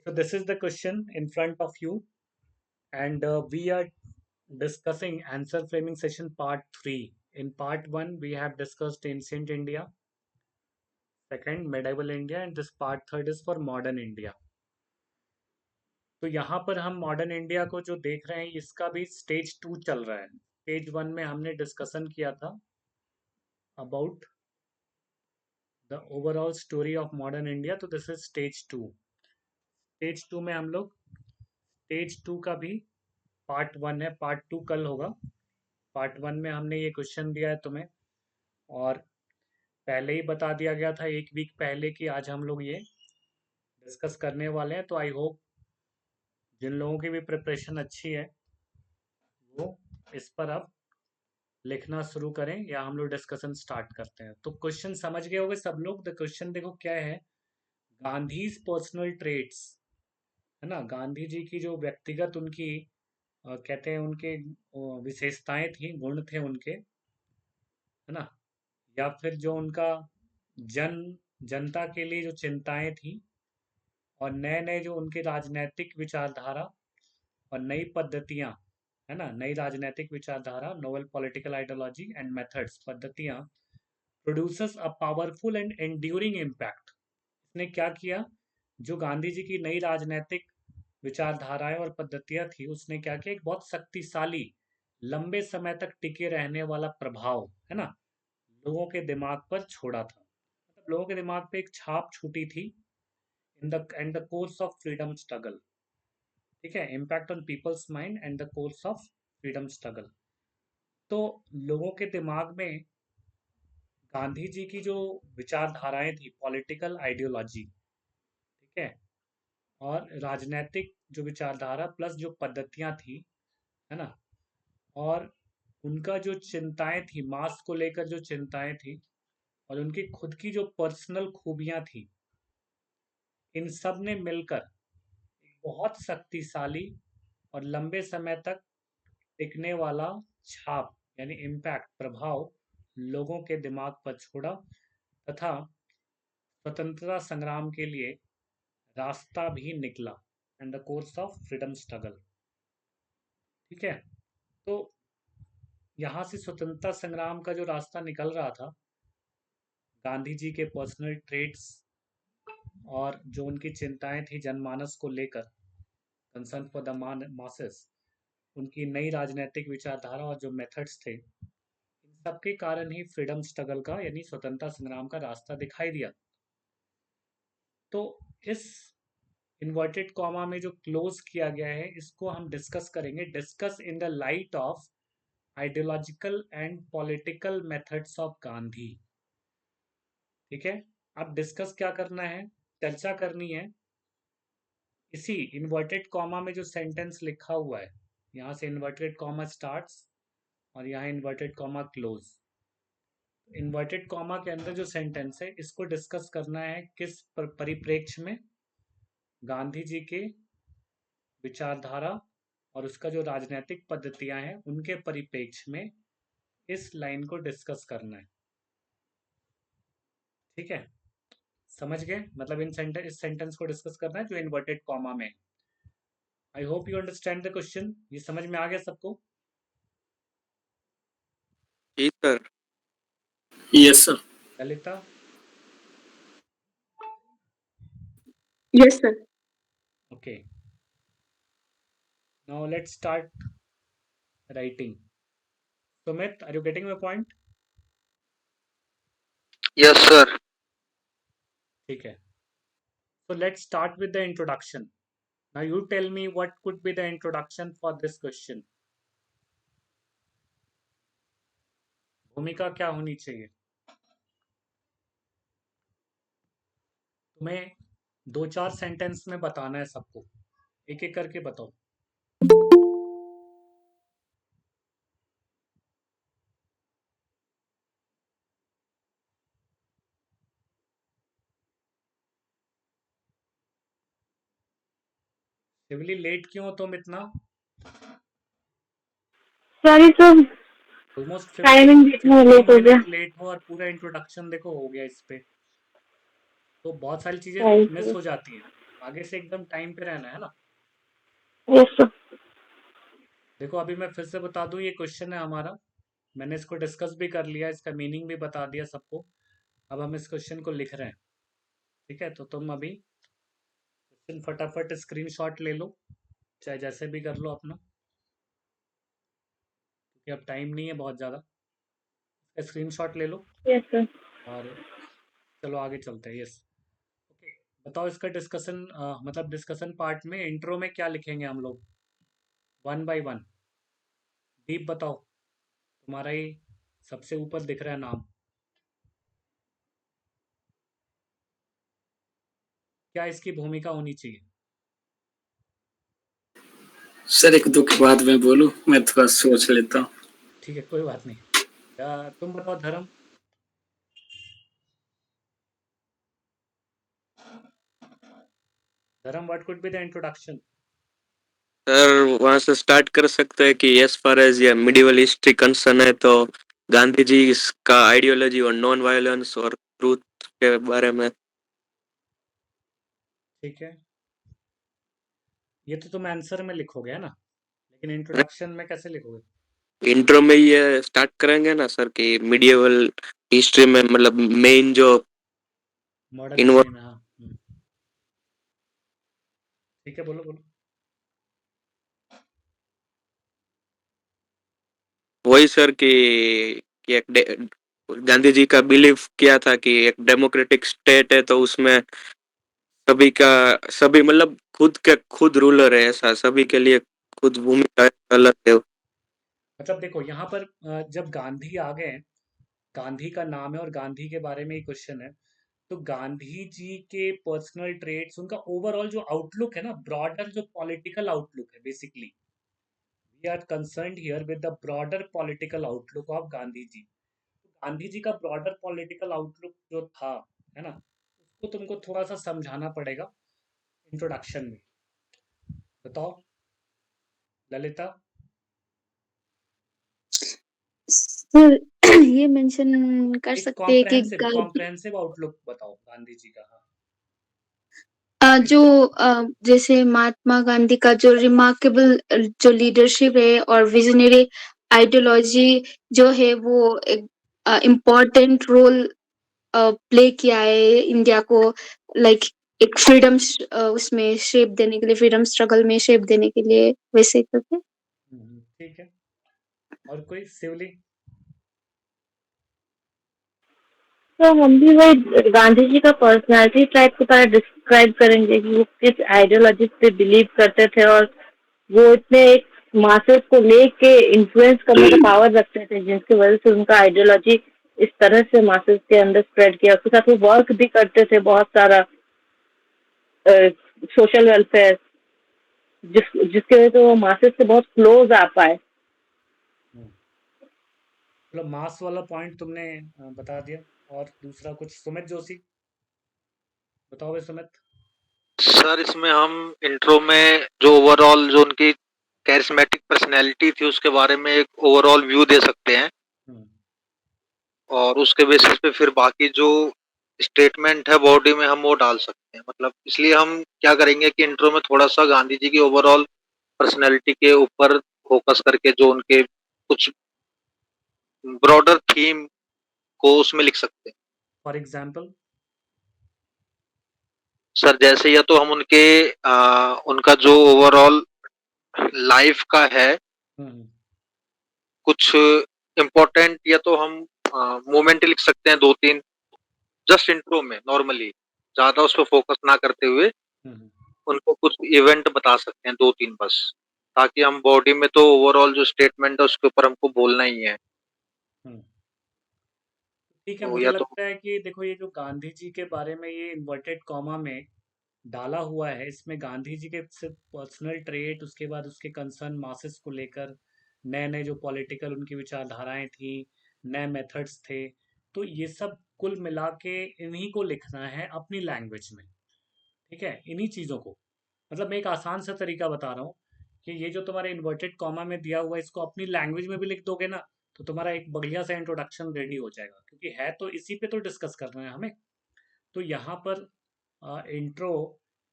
So this is the question in front of you, and we are discussing answer framing session part 3. In part 1, we have discussed ancient India, second medieval India, and this part third is for modern India. तो यहाँ पर हम modern India को जो देख रहे हैं इसका भी स्टेज 2 चल रहा है. स्टेज 1 में हमने डिस्कशन किया था about the overall story of modern India. तो दिस इज स्टेज 2. स्टेज 2 में हम लोग स्टेज 2 का भी पार्ट 1 है, पार्ट 2 कल होगा. पार्ट 1 में हमने ये क्वेश्चन दिया है तुम्हें, और पहले ही बता दिया गया था एक वीक पहले कि आज हम लोग ये डिस्कस करने वाले हैं. तो आई होप जिन लोगों की भी प्रिपरेशन अच्छी है वो इस पर अब लिखना शुरू करें, या हम लोग डिस्कशन स्टार्ट करते हैं. तो क्वेश्चन समझ गए होंगे सब लोग. द क्वेश्चन देखो क्या है. गांधीज पर्सनल ट्रेट्स, है ना, गांधी जी की जो व्यक्तिगत उनकी कहते हैं उनके विशेषताएं थी, गुण थे उनके, है ना, या फिर जो उनका जन जनता के लिए जो चिंताएं थी, और नए नए जो उनके राजनैतिक विचारधारा और नई पद्धतियां, है ना, नई राजनैतिक विचारधारा, novel political ideology and methods, पद्धतियां produces a powerful and enduring impact. इसने क्या किया, जो गांधी जी की नई राजनैतिक विचारधाराएं और पद्धतियां थी उसने क्या किया, एक बहुत शक्तिशाली लंबे समय तक टिके रहने वाला प्रभाव, है ना, लोगों के दिमाग पर छोड़ा था. मतलब लोगों के दिमाग पे एक छाप छूटी थी in the end the course of freedom struggle. ठीक है, impact on people's mind and the course of freedom struggle. तो लोगों के दिमाग में गांधी जी की जो विचारधाराएं थी, पॉलिटिकल आइडियोलॉजी, ठीक है, और राजनैतिक जो विचारधारा प्लस जो पद्धतियां थी, है ना, और उनका जो चिंताएं थी, मास को लेकर जो चिंताएं थी, और उनकी खुद की जो पर्सनल खूबियां थी, इन सब ने मिलकर एक बहुत शक्तिशाली और लंबे समय तक टिकने वाला छाप यानी इम्पैक्ट, प्रभाव लोगों के दिमाग पर छोड़ा, तथा स्वतंत्रता संग्राम के लिए रास्ता भी निकला and the course of freedom struggle. ठीक है, तो यहाँ से स्वतंत्रता संग्राम का जो रास्ता निकल रहा था, गांधी जी के पर्सनल ट्रेट्स और जो उनकी चिंताएं थी जनमानस को लेकर, कंसर्न फॉर द मासेस, उनकी नई राजनीतिक विचारधारा और जो मेथड्स थे, इन सब के कारण ही फ्रीडम स्ट्रगल का यानी स्वतंत्रता संग्राम का रास्ता दिखाई दिया. तो इस इन्वर्टेड कॉमा में जो क्लोज किया गया है इसको हम डिस्कस करेंगे, discuss in the light of ideological and political methods of Gandhi. ठीक है, अब डिस्कस क्या करना है, चर्चा करनी है इसी इन्वर्टेड कॉमा में जो सेंटेंस लिखा हुआ है, यहाँ से इन्वर्टेड कॉमा स्टार्ट्स और यहाँ inverted comma close. Inverted comma के अंदर जो सेंटेंस है इसको डिस्कस करना है किस परिप्रेक्ष्य में, गांधी जी के विचारधारा और उसका जो राजनीतिक पद्धतियां हैं उनके परिप्रेक्ष्य में इस लाइन को डिस्कस करना है. ठीक है, समझ गए, मतलब इस सेंटेंस को डिस्कस करना है जो इन्वर्टेड कॉमा में. I hope you understand the question. ये समझ में आ गया सबको? जी sir. Yes sir. Lalita? Yes, sir. Okay. Now let's start writing. Sumit, are you getting my point? Yes sir. ठीक है. So let's start with the introduction. Now you tell me what could be the introduction for this question. भूमिका क्या होनी चाहिए? तुम्हें 2-4 sentence में बताना है सबको, एक एक करके बताओ. शिवली लेट क्यों हो तुम इतना? Sorry, sir. ऑलमोस्ट टाइमिंग देखना लेट हो गया. लेट हो और पूरा इंट्रोडक्शन देखो हो गया इस पे, तो बहुत सारी चीजें Sorry, मिस sir. हो जाती हैं. आगे से एकदम टाइम पे रहना है ना। Yes sir. देखो अभी मैं फिर से बता दूं, ये क्वेश्चन है हमारा, मैंने इसको डिस्कस भी कर लिया, इसका मीनिंग भी बता दिया सबको। अब हम इस क्वेश्चन को लिख रहे हैं। ठीक है, तो तुम अभी क्वेश्चन फटाफट स्क्रीनशॉट ले लो, चाहे जैसे भी कर लो अपना, क्योंकि अब टाइम नहीं है बहुत ज़्यादा। स्क्रीनशॉट ले लो यस सर। और चलो आगे चलते हैं। Yes, okay. बताओ इसका डिस्कशन, मतलब डिस्कशन पार्ट में इंट्रो में क्या लिखेंगे हम लोग, वन बाय वन। दीप बताओ, तुम्हारा ही सबसे ऊपर दिख रहा है नाम, क्या इसकी भूमिका होनी चाहिए? सर एक दो की बात मैं बोलूं, मैं थोड़ा सोच लेता हूँ। ठीक है, कोई बात नहीं। तुम बताओ धर्म। धर्म, what could be the introduction? Sir वहां से स्टार्ट कर सकते हैं कि एज फार एज ये मिडिवल हिस्ट्री कंसर्न है तो गांधी जी का आइडियोलॉजी और नॉन वायलेंस और ट्रूथ के बारे में। ठीक है, ये तो तुम आंसर में लिखोगे है ना, लेकिन इंट्रोडक्शन में कैसे लिखोगे? इंट्रो में ये स्टार्ट करेंगे ना सर कि मिडिवल हिस्ट्री में मतलब मेन जो मॉडर्न इन्वॉल्व हिस्ट्री में, हाँ। ठीक है, बोलो बोलो। वही सर कि गांधी जी का बिलीफ किया था कि एक डेमोक्रेटिक स्टेट है तो उसमें सभी का सभी मतलब खुद के खुद रूलर है, ऐसा सभी के लिए खुद भूमिका अलग है। मतलब देखो यहाँ पर जब गांधी आ गए, गांधी का नाम है और गांधी के बारे में ही क्वेश्चन है, तो गांधी जी के पर्सनल ट्रेट्स, उनका ओवरऑल जो आउटलुक है ना, ब्रॉडर जो पॉलिटिकल आउटलुक है, basically we are concerned here with the broader political outlook of Gandhi ji. Gandhi ji का ब्रॉडर पॉलिटिकल आउटलुक जो था, है ना, उसको तुमको थोड़ा सा समझाना पड़ेगा इंट्रोडक्शन में। बताओ ललिता। सर ये मेंशन कर एक सकते हैं कि कॉम्प्रहेंसिव कॉम्प्रहेंसिव आउटलुक बताओ गांधी जी का, हाँ। जो जैसे महात्मा गांधी का जो रिमार्केबल जो लीडरशिप है और विजनरी आइडियोलॉजी जो है वो एक इम्पोर्टेंट रोल प्ले किया है इंडिया को, लाइक एक फ्रीडम उसमें शेप देने के लिए, फ्रीडम स्ट्रगल में शेप देने के लिए, वैसे करके। ठीक है, और कोई शिवली? तो हम भी वही गांधी जी का पर्सनालिटी टाइप की तरह डिस्क्राइब करेंगे कि वो किस आइडियोलॉजी पे बिलीव करते थे और वो इतने एक मासेस को लेके इन्फ्लुएंस करने का पावर रखते थे, जिसकी वजह से उनका आइडियोलॉजी इस तरह से मासेस के अंदर स्प्रेड किया। उसके साथ वो वर्क भी करते थे बहुत सारा सोशल वेलफेयर, जिसकी वजह से वो मासेस से बहुत क्लोज आ पाए। मतलब मास वाला पॉइंट तुमने बता दिया। और दूसरा कुछ, सुमित जोशी बताओ भाई सुमित। सर इसमें हम इंट्रो में जो ओवरऑल जो उनकी कैरिस्मेटिक पर्सनैलिटी थी उसके बारे में एक ओवरऑल व्यू दे सकते हैं हम्म, और उसके बेसिस पे फिर बाकी जो स्टेटमेंट है बॉडी में हम वो डाल सकते हैं। मतलब इसलिए हम क्या करेंगे कि इंट्रो में थोड़ा सा गांधी जी की ओवरऑल पर्सनैलिटी के ऊपर फोकस करके जो उनके कुछ ब्रॉडर थीम को उसमें लिख सकते हैं। For example? सर जैसे या तो हम उनका जो ओवरऑल लाइफ का है हम्म, कुछ इम्पोर्टेंट, या तो हम मोमेंट लिख सकते हैं दो तीन, जस्ट इंट्रो में नॉर्मली ज्यादा उस पर फोकस ना करते हुए हम्म, उनको कुछ इवेंट बता सकते हैं दो तीन बस, ताकि हम बॉडी में तो ओवरऑल जो स्टेटमेंट है उसके ऊपर हमको बोलना ही है। हम्म। ठीक है, तो मुझे या तो लगता है कि देखो ये जो गांधी जी के बारे में ये इन्वर्टेड कॉमा में डाला हुआ है, इसमें गांधी जी के सिर्फ पर्सनल ट्रेट, उसके बाद उसके कंसर्न मासेस को लेकर, नए नए जो पॉलिटिकल उनकी विचारधाराएं थी, नए मेथड्स थे, तो ये सब कुल मिला के इन्हीं को लिखना है अपनी लैंग्वेज में। ठीक है, इन्हीं चीज़ों को, मतलब मैं एक आसान सा तरीका बता रहा हूँ कि ये जो तुम्हारे इन्वर्टेड कॉमा में दिया हुआ है, इसको अपनी लैंग्वेज में भी लिख दोगे ना, तो तुम्हारा एक बढ़िया सा इंट्रोडक्शन रेडी हो जाएगा, क्योंकि है तो इसी पे तो डिस्कस करना है हमें। तो यहाँ पर इंट्रो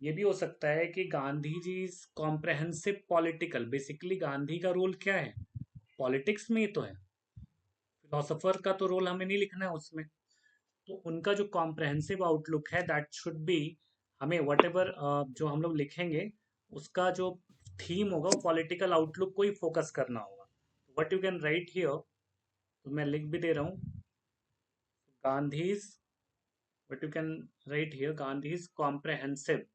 ये भी हो सकता है कि Gandhi ji comprehensive political, basically Gandhi का रोल क्या है, पॉलिटिक्स में ही तो है, फिलोसोफर का तो रोल हमें नहीं लिखना है उसमें। तो उनका जो कॉम्प्रहेंसिव आउटलुक है दैट शुड बी, हमें वट एवर जो हम लोग लिखेंगे उसका जो थीम होगा वो पॉलिटिकल आउटलुक को ही फोकस करना होगा। What you can right here, तो मैं लिख भी दे रहा हूँ, Gandhi's, what you can right here, Gandhi's comprehensive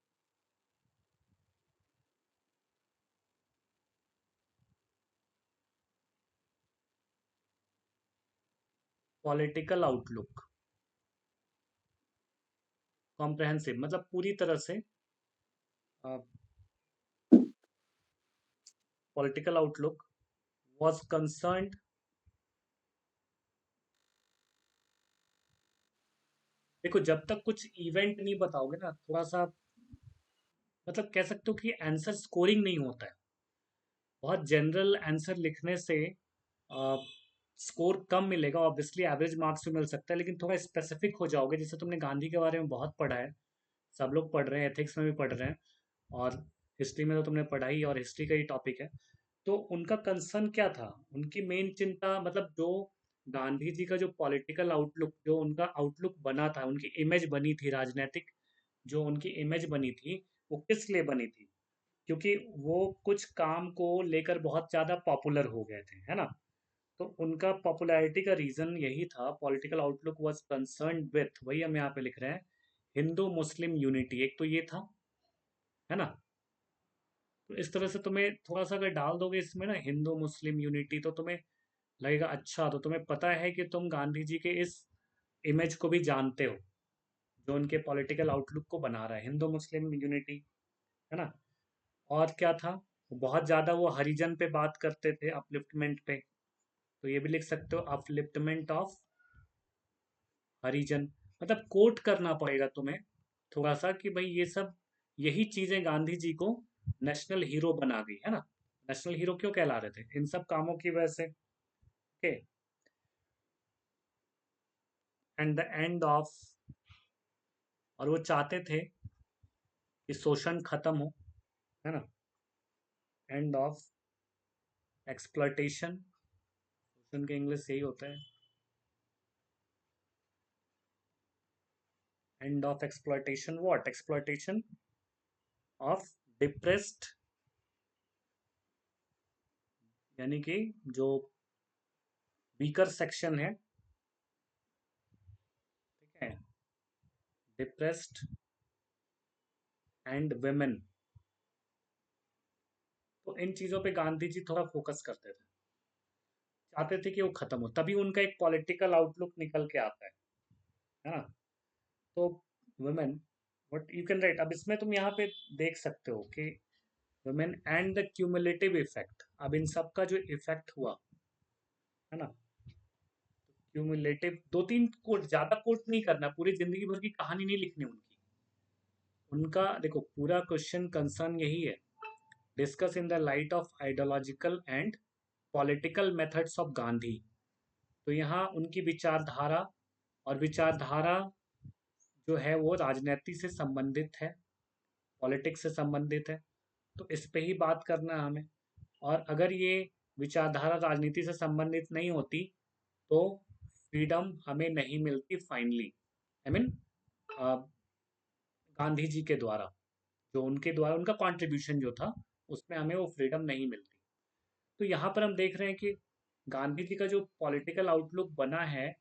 political outlook. Comprehensive मतलब पूरी तरह से पॉलिटिकल आउटलुक was concerned, देखो जब तक कुछ इवेंट नहीं बताओगे ना, थोड़ा सा मतलब कह सकते हो कि आंसर स्कोरिंग नहीं होता है। बहुत जनरल आंसर लिखने से स्कोर कम मिलेगा, ऑब्वियसली एवरेज मार्क्स भी मिल सकता है, लेकिन थोड़ा स्पेसिफिक हो जाओगे, जैसे तुमने गांधी के बारे में बहुत पढ़ा है, सब लोग पढ़ रहे हैं, एथिक्स में भी पढ़ रहे हैं, और हिस्ट्री में तो तुमने पढ़ा ही, और हिस्ट्री का ही टॉपिक है। तो उनका कंसर्न क्या था, उनकी मेन चिंता, मतलब जो गांधी जी का जो पॉलिटिकल आउटलुक, जो उनका आउटलुक बना था, उनकी इमेज बनी थी राजनीतिक, जो उनकी इमेज बनी थी, वो किस लिए बनी थी, क्योंकि वो कुछ काम को लेकर बहुत ज़्यादा पॉपुलर हो गए थे, है ना। तो उनका पॉपुलैरिटी का रीज़न यही था, political outlook was concerned with, वही हम यहाँ पे लिख रहे हैं, हिंदू मुस्लिम यूनिटी, एक तो ये था, है ना। तो इस तरह से तुम्हें थोड़ा सा अगर डाल दोगे इसमें ना हिंदू मुस्लिम यूनिटी, तो तुम्हें लगेगा अच्छा, तो तुम्हें पता है कि तुम गांधी जी के इस इमेज को भी जानते हो, जो उनके पॉलिटिकल आउटलुक को बना रहा है, हिंदू मुस्लिम यूनिटी, है ना। और क्या था, बहुत ज़्यादा वो हरिजन पे बात करते थे, अपलिफ्टमेंट पे, तो ये भी लिख सकते हो, अपलिफ्टमेंट ऑफ हरिजन। मतलब कोट करना पड़ेगा तुम्हें थोड़ा सा कि भाई ये सब, यही चीज़ें गांधी जी को नेशनल हीरो बना गई, है ना। नेशनल हीरो क्यों कहला रहे थे, इन सब कामों की वजह से। Okay, and the end of, और वो चाहते थे कि शोषण खत्म हो, है ना, एंड ऑफ एक्सप्लॉयटेशन, शोषण के इंग्लिश यही होता है, end of exploitation, what exploitation of depressed, यानी कि जो वीकर सेक्शन है, ठीक है, डिप्रेस्ड एंड वेमेन, तो इन चीज़ों पे गांधी जी थोड़ा फोकस करते थे, चाहते थे कि वो खत्म हो, तभी उनका एक पॉलिटिकल आउटलुक निकल के आता है ना। तो women, what you can right, अब इसमें तुम यहाँ पे देख सकते हो कि women and the cumulative effect, अब इन सब का जो इफेक्ट हुआ, है ना, क्यूमुलेटिव, दो तीन कोट, ज्यादा कोट नहीं करना, पूरी जिंदगी भर की कहानी नहीं लिखनी उनकी, उनका देखो पूरा क्वेश्चन कंसर्न यही है, discuss in the light of ideological and political methods of Gandhi. तो यहाँ उनकी विचारधारा, और विचारधारा जो है वो राजनीति से संबंधित है, पॉलिटिक्स से संबंधित है, तो इस पे ही बात करना है हमें। और अगर ये विचारधारा राजनीति से संबंधित नहीं होती तो फ्रीडम हमें नहीं मिलती finally, I mean Gandhi ji के द्वारा, जो उनके द्वारा उनका कंट्रीब्यूशन जो था, उसमें हमें वो फ्रीडम नहीं मिलती। तो यहाँ पर हम देख रहे हैं कि गांधी जी का जो पॉलिटिकल आउटलुक बना है,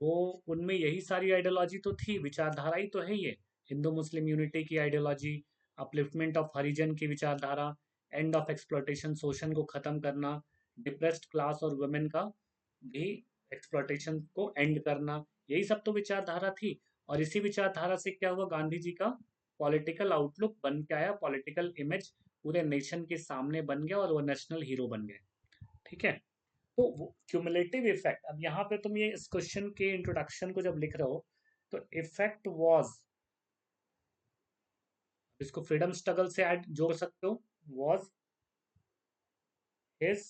वो उनमें यही सारी आइडियोलॉजी तो थी, विचारधारा ही तो है ये, हिंदू मुस्लिम यूनिटी की आइडियोलॉजी, अपलिफ्टमेंट ऑफ हरिजन की विचारधारा, एंड ऑफ एक्सप्लॉयटेशन, शोषण को खत्म करना, डिप्रेस्ड क्लास और वुमेन का भी एक्सप्लॉयटेशन को एंड करना, यही सब तो विचारधारा थी। और इसी विचारधारा से क्या हुआ, गांधी जी का पॉलिटिकल आउटलुक बन के आया, पॉलिटिकल इमेज पूरे नेशन के सामने बन गया, और वो नेशनल हीरो बन गए, ठीक है। तो क्यूमुलेटिव इफेक्ट, अब यहाँ पे तुम ये इस क्वेश्चन के इंट्रोडक्शन को जब लिख रहे हो, तो इफेक्ट वाज, इसको फ्रीडम स्ट्रगल से ऐड जोड़ सकते हो, was his,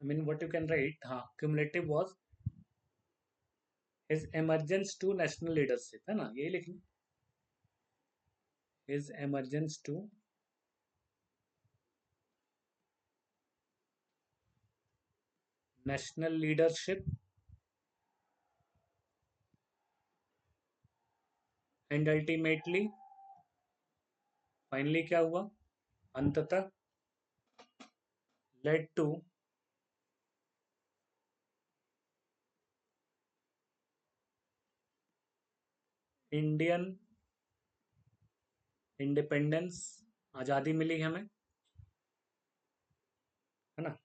I mean what you can write, हाँ cumulative was his emergence to national leadership, है ना, यही लिखना, his emergence to national leadership and ultimately, finally क्या हुआ, अंततः लेड टू इंडियन इंडिपेंडेंस, आज़ादी मिली हमें, है ना,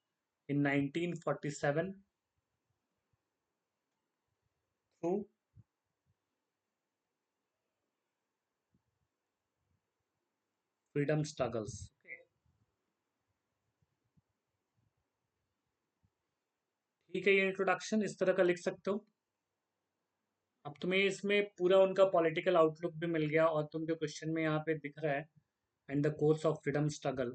इन 1947 थ्रू फ्रीडम स्ट्रगल्स। ठीक है, ये इंट्रोडक्शन इस तरह का लिख सकते हो। अब तुम्हें इसमें पूरा उनका पॉलिटिकल आउटलुक भी मिल गया, और तुमके क्वेश्चन में यहाँ पे दिख रहा है and the course of freedom struggle,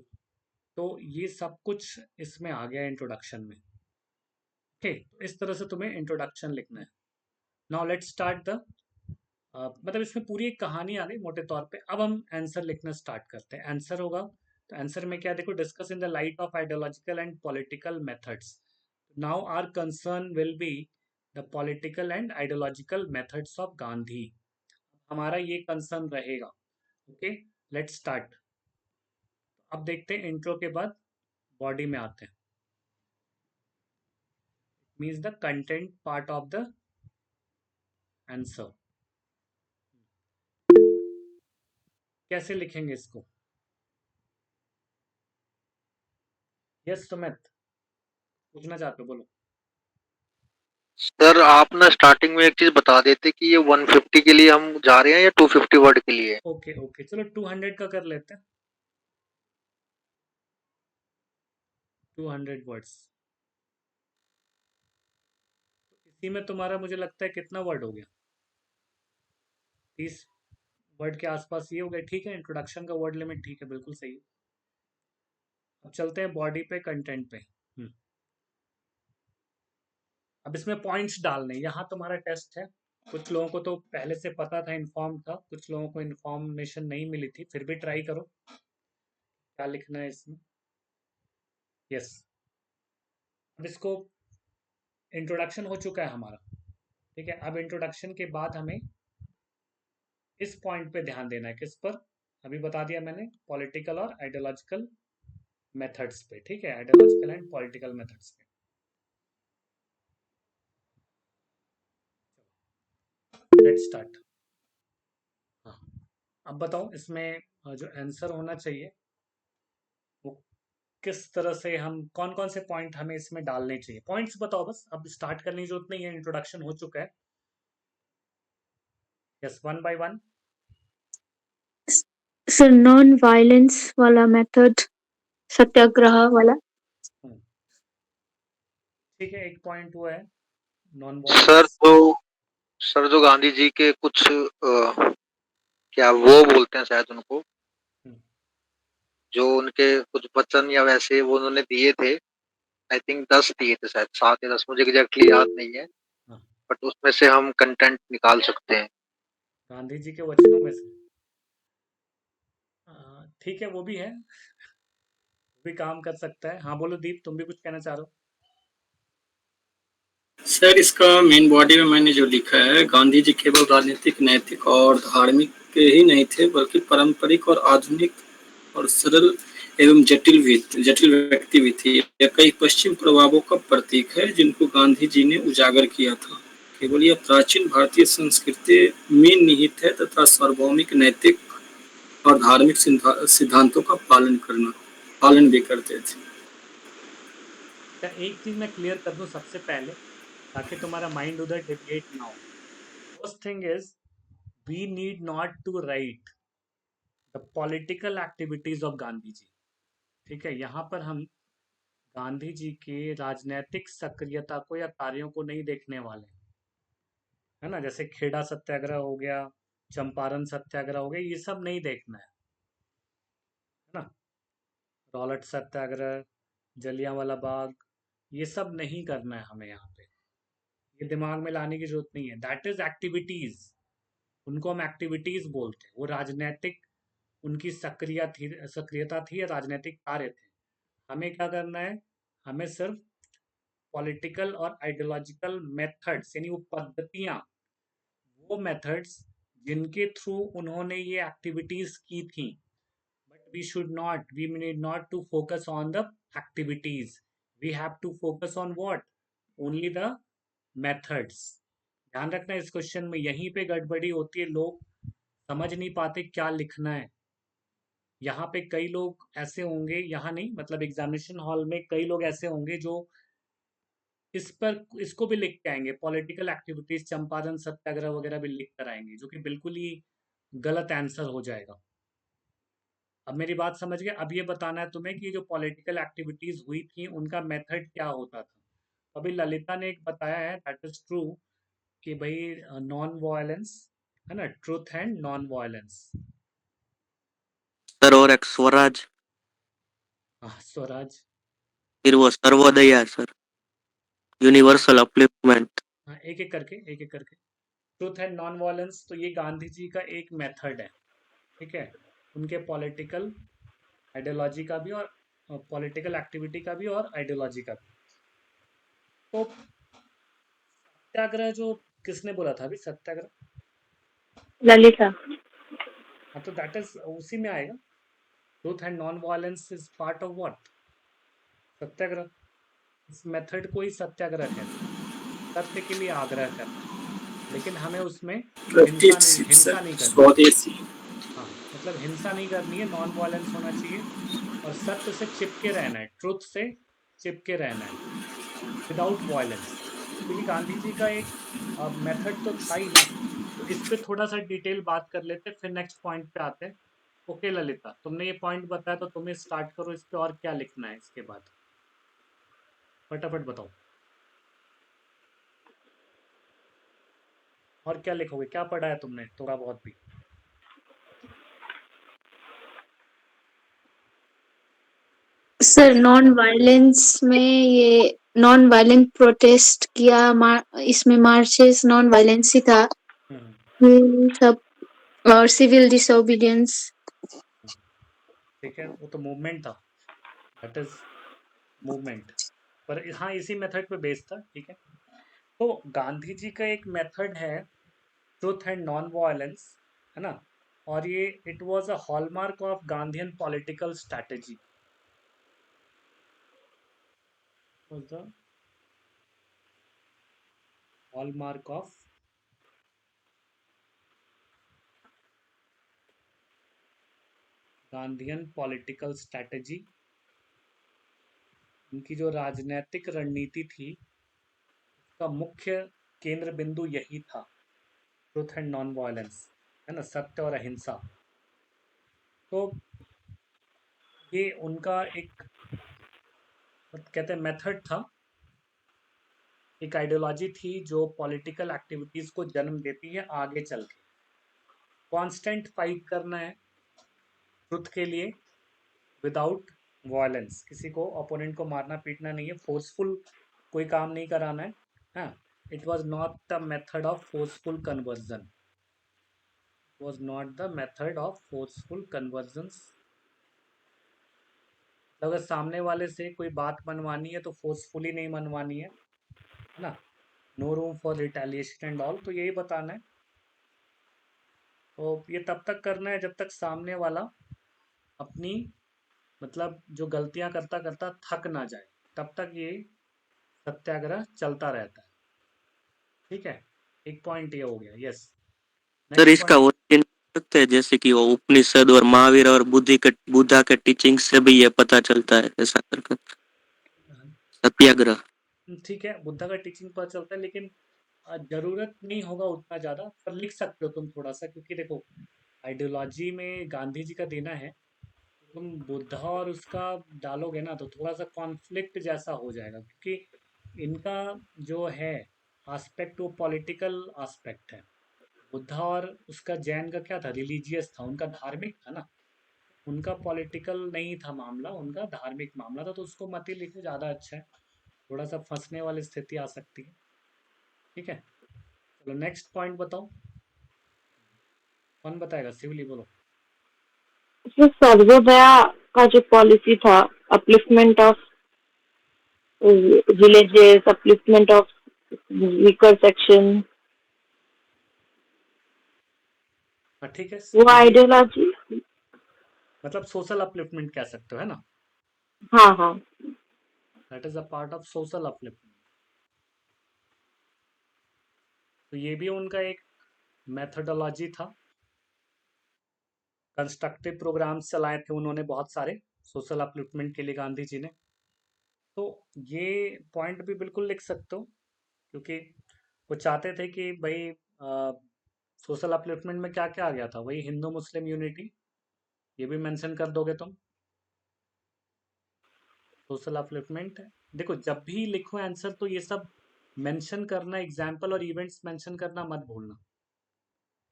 तो ये सब कुछ इसमें आ गया इंट्रोडक्शन में। ओके, तो इस तरह से तुम्हें इंट्रोडक्शन लिखना है। नाउ लेट्स स्टार्ट द मतलब इसमें पूरी एक कहानी आ गई मोटे तौर पे। अब हम आंसर लिखना स्टार्ट करते हैं। आंसर होगा, तो आंसर में क्या देखो, discuss in the light of ideological and political methods. Now our concern will be the political and ideological methods of Gandhi. हमारा ये कंसर्न रहेगा। Okay, let's start. अब देखते हैं इंट्रो के बाद बॉडी में आते हैं, means the content part of the answer. कैसे लिखेंगे इसको? यस सुमित, पूछना चाहते हो, बोलो। सर आप ना स्टार्टिंग में एक चीज बता देते कि ये 150 के लिए हम जा रहे हैं या 250 वर्ड के लिए? ओके ओके, चलो 200 का कर लेते हैं, 200 वर्ड्स। इसी में तुम्हारा मुझे लगता है कितना वर्ड हो गया, 30 वर्ड के आसपास ये हो गया। ठीक है, इंट्रोडक्शन का वर्ड लिमिट ठीक है, बिल्कुल सही है। अब चलते हैं बॉडी पे, कंटेंट पे। अब इसमें पॉइंट्स डालने, यहाँ तुम्हारा टेस्ट है। कुछ लोगों को तो पहले से पता था, इन्फॉर्म था, कुछ लोगों को इन्फॉर्मेशन नहीं मिली थी, फिर भी ट्राई करो क्या लिखना है इसमें। यस, अब इसको इंट्रोडक्शन हो चुका है हमारा, ठीक है। अब इंट्रोडक्शन के बाद हमें इस पॉइंट पे ध्यान देना है, किस पर? अभी बता दिया मैंने, पॉलिटिकल और आइडियोलॉजिकल मेथड्स पे, ठीक है, आइडियोलॉजिकल एंड पॉलिटिकल मेथड्स पे। Let's start. हाँ, अब बताओ इसमें जो आंसर होना चाहिए वो किस तरह से, हम कौन कौन से पॉइंट हमें इसमें डालने चाहिए, पॉइंट्स बताओ बस। अब स्टार्ट करने की जरूरत नहीं है, इंट्रोडक्शन हो चुका है। Yes, one by one. Sir non violence वाला मेथड, सत्याग्रह वाला। ठीक है, एक पॉइंट वो है, नॉन सर वायलेंस। तो सर जो गांधी जी के कुछ क्या वो बोलते हैं शायद उनको, जो उनके कुछ वचन या वैसे वो उन्होंने दिए थे, आई थिंक 10 दिए थे शायद, 7 या 10, मुझे एग्जैक्टली याद नहीं है, बट उसमें से हम कंटेंट निकाल सकते हैं। गांधी जी के वचनों में से, ठीक है, वो भी है, वो भी काम कर सकता है। हाँ बोलो दीप, तुम भी कुछ कहना चाह रहे हो? सर इसका मेन बॉडी में मैंने जो लिखा है, गांधी जी केवल राजनीतिक, नैतिक और धार्मिक ही नहीं थे, बल्कि पारंपरिक और आधुनिक और सरल एवं जटिल व्यक्ति भी थे। यह कई पश्चिम प्रभावों का प्रतीक है जिनको गांधी जी ने उजागर किया था। केवल यह प्राचीन भारतीय संस्कृति में निहित है तथा सार्वभौमिक, नैतिक और धार्मिक सिद्धांतों का पालन भी करते थे। क्या एक चीज मैं क्लियर कर दूं सबसे पहले, ताकि तुम्हारा माइंड उधर डेविएट ना हो। First thing is, we need not to write the political activities of Gandhi ji, ठीक है। यहाँ पर हम गांधी जी के राजनीतिक सक्रियता को या कार्यों को नहीं देखने वाले, है ना। जैसे खेड़ा सत्याग्रह हो गया, चंपारण सत्याग्रह हो गया, ये सब नहीं देखना है ना। रॉलेट सत्याग्रह, जलियांवाला बाग, ये सब नहीं करना है हमें यहाँ पे। ये दिमाग में लाने की जरूरत नहीं है। दैट इज एक्टिविटीज, उनको हम एक्टिविटीज बोलते हैं। वो राजनीतिक, उनकी सक्रियता थी या राजनीतिक कार्य थे। हमें क्या करना है, हमें सिर्फ पॉलिटिकल और आइडियोलॉजिकल मेथड्स यानी वो पद्धतियां, वो मेथड्स जिनके थ्रू उन्होंने ये एक्टिविटीज की थी। But we should not, we need not to focus on the activities, we have to focus on what, only the methods. ध्यान रखना इस क्वेश्चन में यहीं पे गड़बड़ी होती है, लोग समझ नहीं पाते क्या लिखना है। यहाँ पे कई लोग ऐसे होंगे, यहाँ नहीं मतलब एग्जामिनेशन हॉल में कई लोग ऐसे होंगे जो इस पर इसको भी लिख के आएंगे, पॉलिटिकल एक्टिविटीज चंपारण सत्याग्रह वगैरह भी लिख कर आएंगे, जो कि बिल्कुल ही गलत आंसर हो जाएगा। अब मेरी बात समझ गए। अब ये बताना है तुम्हें कि जो पॉलिटिकल एक्टिविटीज हुई थी उनका मेथड क्या होता था। अभी ललिता ने एक बताया है, दैट इज ट्रू, कि भाई नॉन वायलेंस है ना, truth and non violence. Sir और एक स्वराज, हाँ स्वराज। फिर वो सर्वोदया सर, यूनिवर्सल अपलिफ्टमेंट। हाँ एक एक करके, एक एक करके। ट्रुथ एंड नॉन वायलेंस, तो ये गांधी जी का एक मेथड है, ठीक है, उनके पॉलिटिकल आइडियोलॉजी का भी और पॉलिटिकल एक्टिविटी का भी और आइडियोलॉजी का भी। तो सत्याग्रह जो किसने बोला था अभी, सत्याग्रह? ललिता। हाँ तो दैट इज उसी में आएगा। Truth and non violence is part of what, satyagraha. इस मेथड को ही सत्याग्रह कहते हैं, सत्य के लिए आग्रह करना, लेकिन हमें उसमें हिंसा नहीं, हिंसा नहीं करनी। स्वदेशी। हाँ मतलब हिंसा नहीं करनी है, नॉन वायलेंस होना चाहिए और सत्य से चिपके रहना है, ट्रुथ से चिपके रहना है, विदाउट वायलेंस। क्योंकि गांधी जी का एक मेथड तो था ही ना। तो इस पे थोड़ा सा डिटेल बात कर लेते हैं, फिर नेक्स्ट पॉइंट पे आते हैं। ओके ललिता, तुमने ये पॉइंट बताया तो तुम्हें स्टार्ट करो, इस पे और क्या लिखना है इसके बाद, फटाफट बताओ। और क्या लिखोगे, क्या पढ़ा है तुमने थोड़ा बहुत भी? सर नॉन वायलेंस में ये नॉन वायलेंट प्रोटेस्ट किया, इसमें मार्चेस नॉन वायलेंस ही था, हम्म, ये सब, और सिविल डिसोबीडियंस। ठीक है, वो तो मूवमेंट था, दैट इज मूवमेंट। पर हाँ इसी मेथड पे बेस्ड था, ठीक है। तो गांधी जी का एक मेथड है ट्रूथ एंड नॉन वायलेंस, है ना, और ये it was a hallmark of Gandhian political strategy, was the hallmark of Gandhian political strategy. उनकी जो राजनीतिक रणनीति थी उसका मुख्य केंद्र बिंदु यही था, ट्रूथ एंड नॉन वायलेंस, है ना, सत्य और अहिंसा। तो ये उनका एक कहते हैं मेथड था, एक आइडियोलॉजी थी जो पॉलिटिकल एक्टिविटीज को जन्म देती है आगे चल के। कांस्टेंट फाइट करना है ट्रुथ के लिए, विदाउट वायलेंस, किसी को अपोनेंट को मारना पीटना नहीं है, फोर्सफुल कोई काम नहीं कराना है। हाँ, it was not the method of forceful conversion, was not the method of forceful conversions। अगर सामने वाले से कोई बात मनवानी है तो फोर्सफुली नहीं मनवानी है ना, no room for retaliation and all, तो यही बताना है। तो ये तब तक करना है जब तक सामने वाला अपनी मतलब जो गलतियां करता करता थक ना जाए, तब तक ये सत्याग्रह चलता रहता है, ठीक है। एक पॉइंट ये हो गया, यस। सर नेक्स्ट इसका पॉइंट। ओरिजिन सकते हैं, जैसे कि वो उपनिषद और महावीर और बुद्धा के टीचिंग से भी ये पता चलता है, ऐसा करके सत्याग्रह। ठीक है, बुद्धा का टीचिंग पता चलता है, लेकिन जरूरत नहीं होगा उतना ज़्यादा, पर लिख सकते हो तुम थोड़ा सा, क्योंकि देखो आइडियोलॉजी में गांधी जी का देना है, तुम बुद्धा और उसका डालोगे ना तो थोड़ा सा कॉन्फ्लिक्ट जैसा हो जाएगा, क्योंकि इनका जो है एस्पेक्ट वो पॉलिटिकल एस्पेक्ट है। बुद्धा और उसका जैन का क्या था, रिलीजियस था, उनका धार्मिक था ना, उनका पॉलिटिकल नहीं था मामला, उनका धार्मिक मामला था, तो उसको मत ही लिखो, ज़्यादा अच्छा है, थोड़ा सा फंसने वाली स्थिति आ सकती है। ठीक है, चलो नेक्स्ट पॉइंट बताओ, कौन बताएगा? शिवली बोलो। इसमें सर्वोदया का जो पॉलिसी था, upliftment of villages, upliftment of weaker section, हाँ ठीक है, वो ये आइडियोलॉजी। मतलब सोशल अपलिफ्टमेंट कह सकते हो, है ना? हाँ हाँ। That is a part of social upliftment. तो ये भी उनका एक मेथोडोलॉजी था। कंस्ट्रक्टिव प्रोग्राम्स चलाए थे उन्होंने बहुत सारे सोशल अपलिफ्टमेंट के लिए, गांधी जी ने। तो ये पॉइंट भी बिल्कुल लिख सकते हो, क्योंकि वो चाहते थे कि भाई सोशल अपलिफ्टमेंट में क्या क्या आ गया था, वही हिंदू मुस्लिम यूनिटी, ये भी मेंशन कर दोगे तुम? सोशल अपलिफ्टमेंट, देखो जब भी लिखो आंसर तो ये सब मेंशन करना, एग्जाम्पल और इवेंट्स मेंशन करना मत भूलना।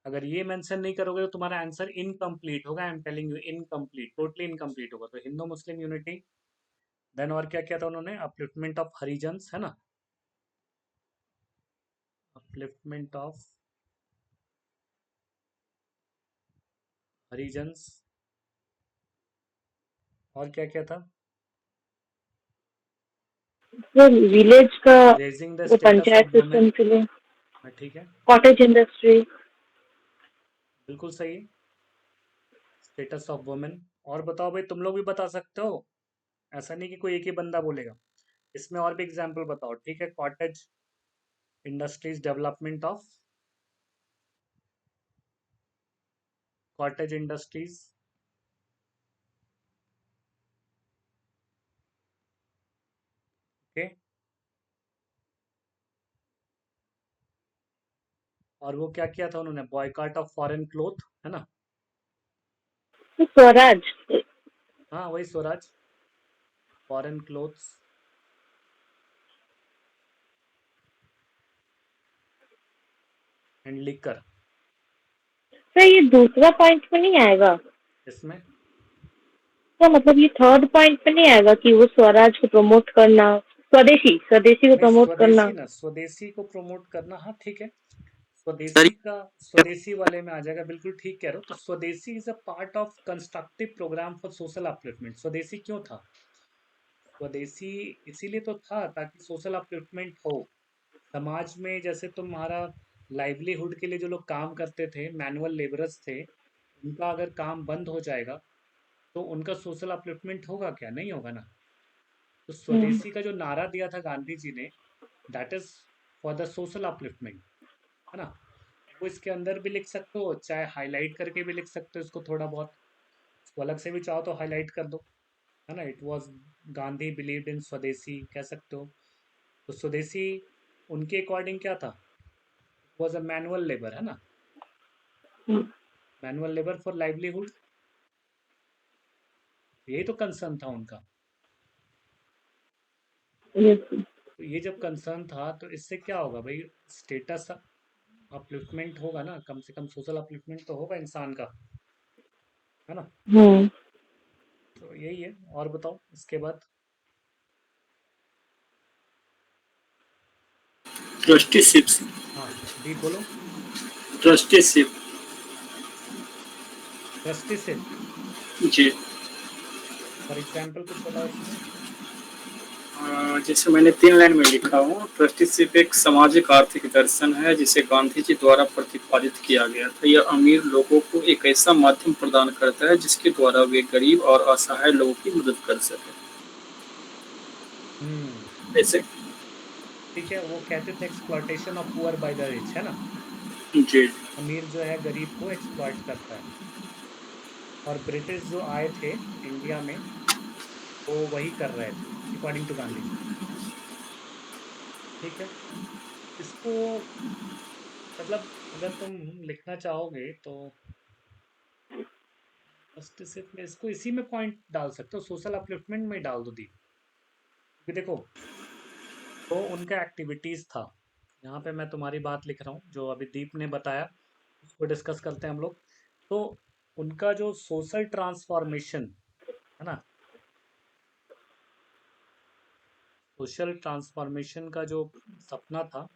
अगर ये मेंशन नहीं करोगे तो तुम्हारा आंसर इनकम्प्लीट होगा। I am telling you, incomplete, totally incomplete होगा। तो हिंदू मुस्लिम यूनिटी, देन और क्या किया था उन्होंने? अपलिफ्टमेंट ऑफ हरिजन्स, है ना? अपलिफ्टमेंट ऑफ हरिजन्स, और क्या क्या था? वो विलेज का, रेजिंग द वो status panchayat of women. System के लिए, ठीक है, कॉटेज इंडस्ट्री। बिल्कुल सही है, स्टेटस ऑफ वुमेन। और बताओ भाई, तुम लोग भी बता सकते हो, ऐसा नहीं कि कोई एक ही बंदा बोलेगा। इसमें और भी एग्जाम्पल बताओ, ठीक है? Cottage industries, development of cottage industries, okay. और वो क्या किया था उन्होंने? बॉयकॉट ऑफ फॉरेन क्लोथ, है ना? स्वराज। हाँ वही Swaraj, foreign clothes and liquor. तो ये दूसरा पॉइंट में नहीं आएगा? इसमें तो मतलब ये थर्ड पॉइंट पे नहीं आएगा कि वो स्वराज को प्रमोट करना, स्वदेशी स्वदेशी को नहीं, प्रमोट स्वदेशी करना? ना, स्वदेशी को प्रमोट करना, हाँ ठीक है। सर, स्वदेशी का, स्वदेशी वाले में आ जाएगा, बिल्कुल ठीक कह रहे हो। तो swadeshi is a part of constructive programme for social upliftment. Swadeshi क्यों था? स्वदेशी इसीलिए तो था ताकि सोशल अपलिफ्टमेंट हो समाज में। जैसे तुम्हारा लाइवलीहुड के लिए जो लोग काम करते थे, मैनुअल लेबरर्स थे, उनका अगर काम बंद हो जाएगा तो उनका सोशल अपलिफ्टमेंट होगा क्या? नहीं होगा ना। तो हम्म। स्वदेशी का जो नारा दिया था गांधी जी ने, that is for the social upliftment, है ना? वो इसके अंदर भी लिख सकते हो, चाहे हाईलाइट करके भी लिख सकते हो इसको थोड़ा बहुत, इसको अलग से भी चाहो तो हाईलाइट कर दो, है ना? It was Gandhi believed in स्वदेशी, कह सकते हो। तो स्वदेशी उनके अकॉर्डिंग क्या था? वाज अ मैनुअल लेबर, है ना? हम्म। मैनुअल लेबर फॉर लाइवलीहुड, यही तो कंसर्न था उनका। yes। तो ये जब कंसर्न था तो इससे क्या होगा भाई? स्टेटस अपलिफ्टमेंट होगा ना, कम से कम सोशल अपलिफ्टमेंट तो होगा इंसान का, है ना? हम्म। तो यही है। और बताओ इसके बाद। ट्रस्टीशिप। हाँ, दीप बोलो। ट्रस्टीशिप। ट्रस्टीशिप, जी। फॉर एग्जाम्पल कुछ बताओ इसमें। जैसे मैंने 3 लाइन में लिखा हूँ, ट्रस्टीशिप एक सामाजिक आर्थिक दर्शन है जिसे गांधी जी द्वारा प्रतिपादित किया गया था। यह अमीर लोगों को एक ऐसा माध्यम प्रदान करता है जिसके द्वारा वे गरीब और असहाय लोगों की मदद कर सके। हम्म, ऐसे। ठीक है, वो कहते थे exploitation of poor by the rich, है ना? जी। अमीर जो है गरीब को एक्सप्लॉइट करता है। और ब्रिटिश जो आए थे इंडिया में, वो वही कर रहे थे अकॉर्डिंग टू गांधी जी। ठीक है, इसको मतलब अगर तुम लिखना चाहोगे तो जस्टिस में इसको इसी में पॉइंट डाल सकते हो, सोशल अपलिफ्टमेंट में डाल दो दीप। क्योंकि देखो, तो उनका एक्टिविटीज था, यहाँ पे मैं तुम्हारी बात लिख रहा हूँ जो अभी दीप ने बताया, उसको डिस्कस करते हैं हम लोग। तो उनका जो सोशल ट्रांसफॉर्मेशन, है ना, सोशल ट्रांसफॉर्मेशन का जो सपना था,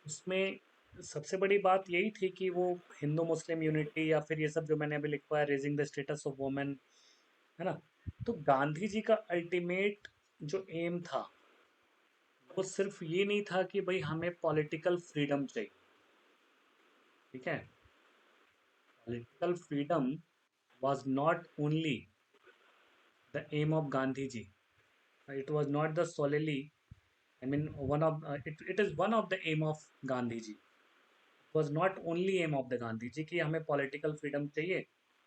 उसमें सबसे बड़ी बात यही थी कि वो हिंदू मुस्लिम यूनिटी या फिर ये सब जो मैंने अभी लिखवा है, raising the status of women, है ना। तो गांधी जी का अल्टीमेट जो एम था वो सिर्फ ये नहीं था कि भाई हमें पॉलिटिकल फ्रीडम चाहिए, ठीक है। Political freedom was not only the aim of Gandhi ji. It was not the solely, I mean, it is one of the aim of Gandhi ji. It was not only aim of the Gandhi ji कि हमें political freedom चाहिए,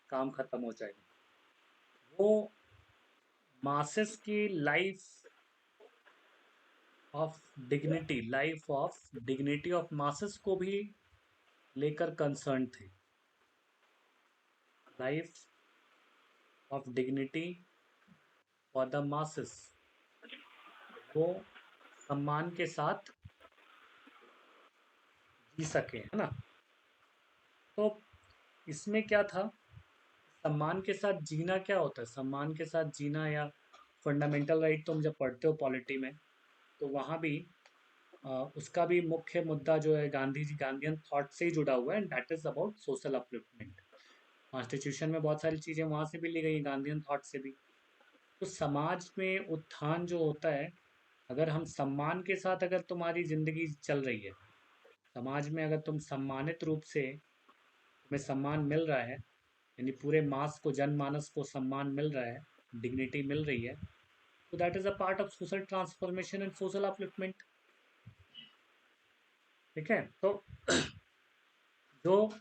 काम खत्म हो जाएगा। वो masses की life of dignity of masses को भी लेकर कंसर्न थे। Life of dignity for the masses, वो सम्मान के साथ जी सके, है ना। तो इसमें क्या था, सम्मान के साथ जीना क्या होता है, सम्मान के साथ जीना या फंडामेंटल राइट तुम जब पढ़ते हो पॉलिटी में, तो वहाँ भी उसका भी मुख्य मुद्दा जो है गांधी जी गांधीयन थॉट से ही जुड़ा हुआ है, and that is about social upliftment. Constitution में बहुत सारी चीज़ें वहाँ से भी ली गई, गांधीयन थॉट से भी। तो समाज में उत्थान जो होता है, अगर हम सम्मान के साथ, अगर तुम्हारी जिंदगी चल रही है समाज में, अगर तुम सम्मानित रूप से तुम्हें सम्मान मिल रहा है, यानी पूरे मास को, जनमानस को सम्मान मिल रहा है, डिग्निटी मिल रही है, तो that is a part of social transformation and social upliftment, ठीक है। तो जो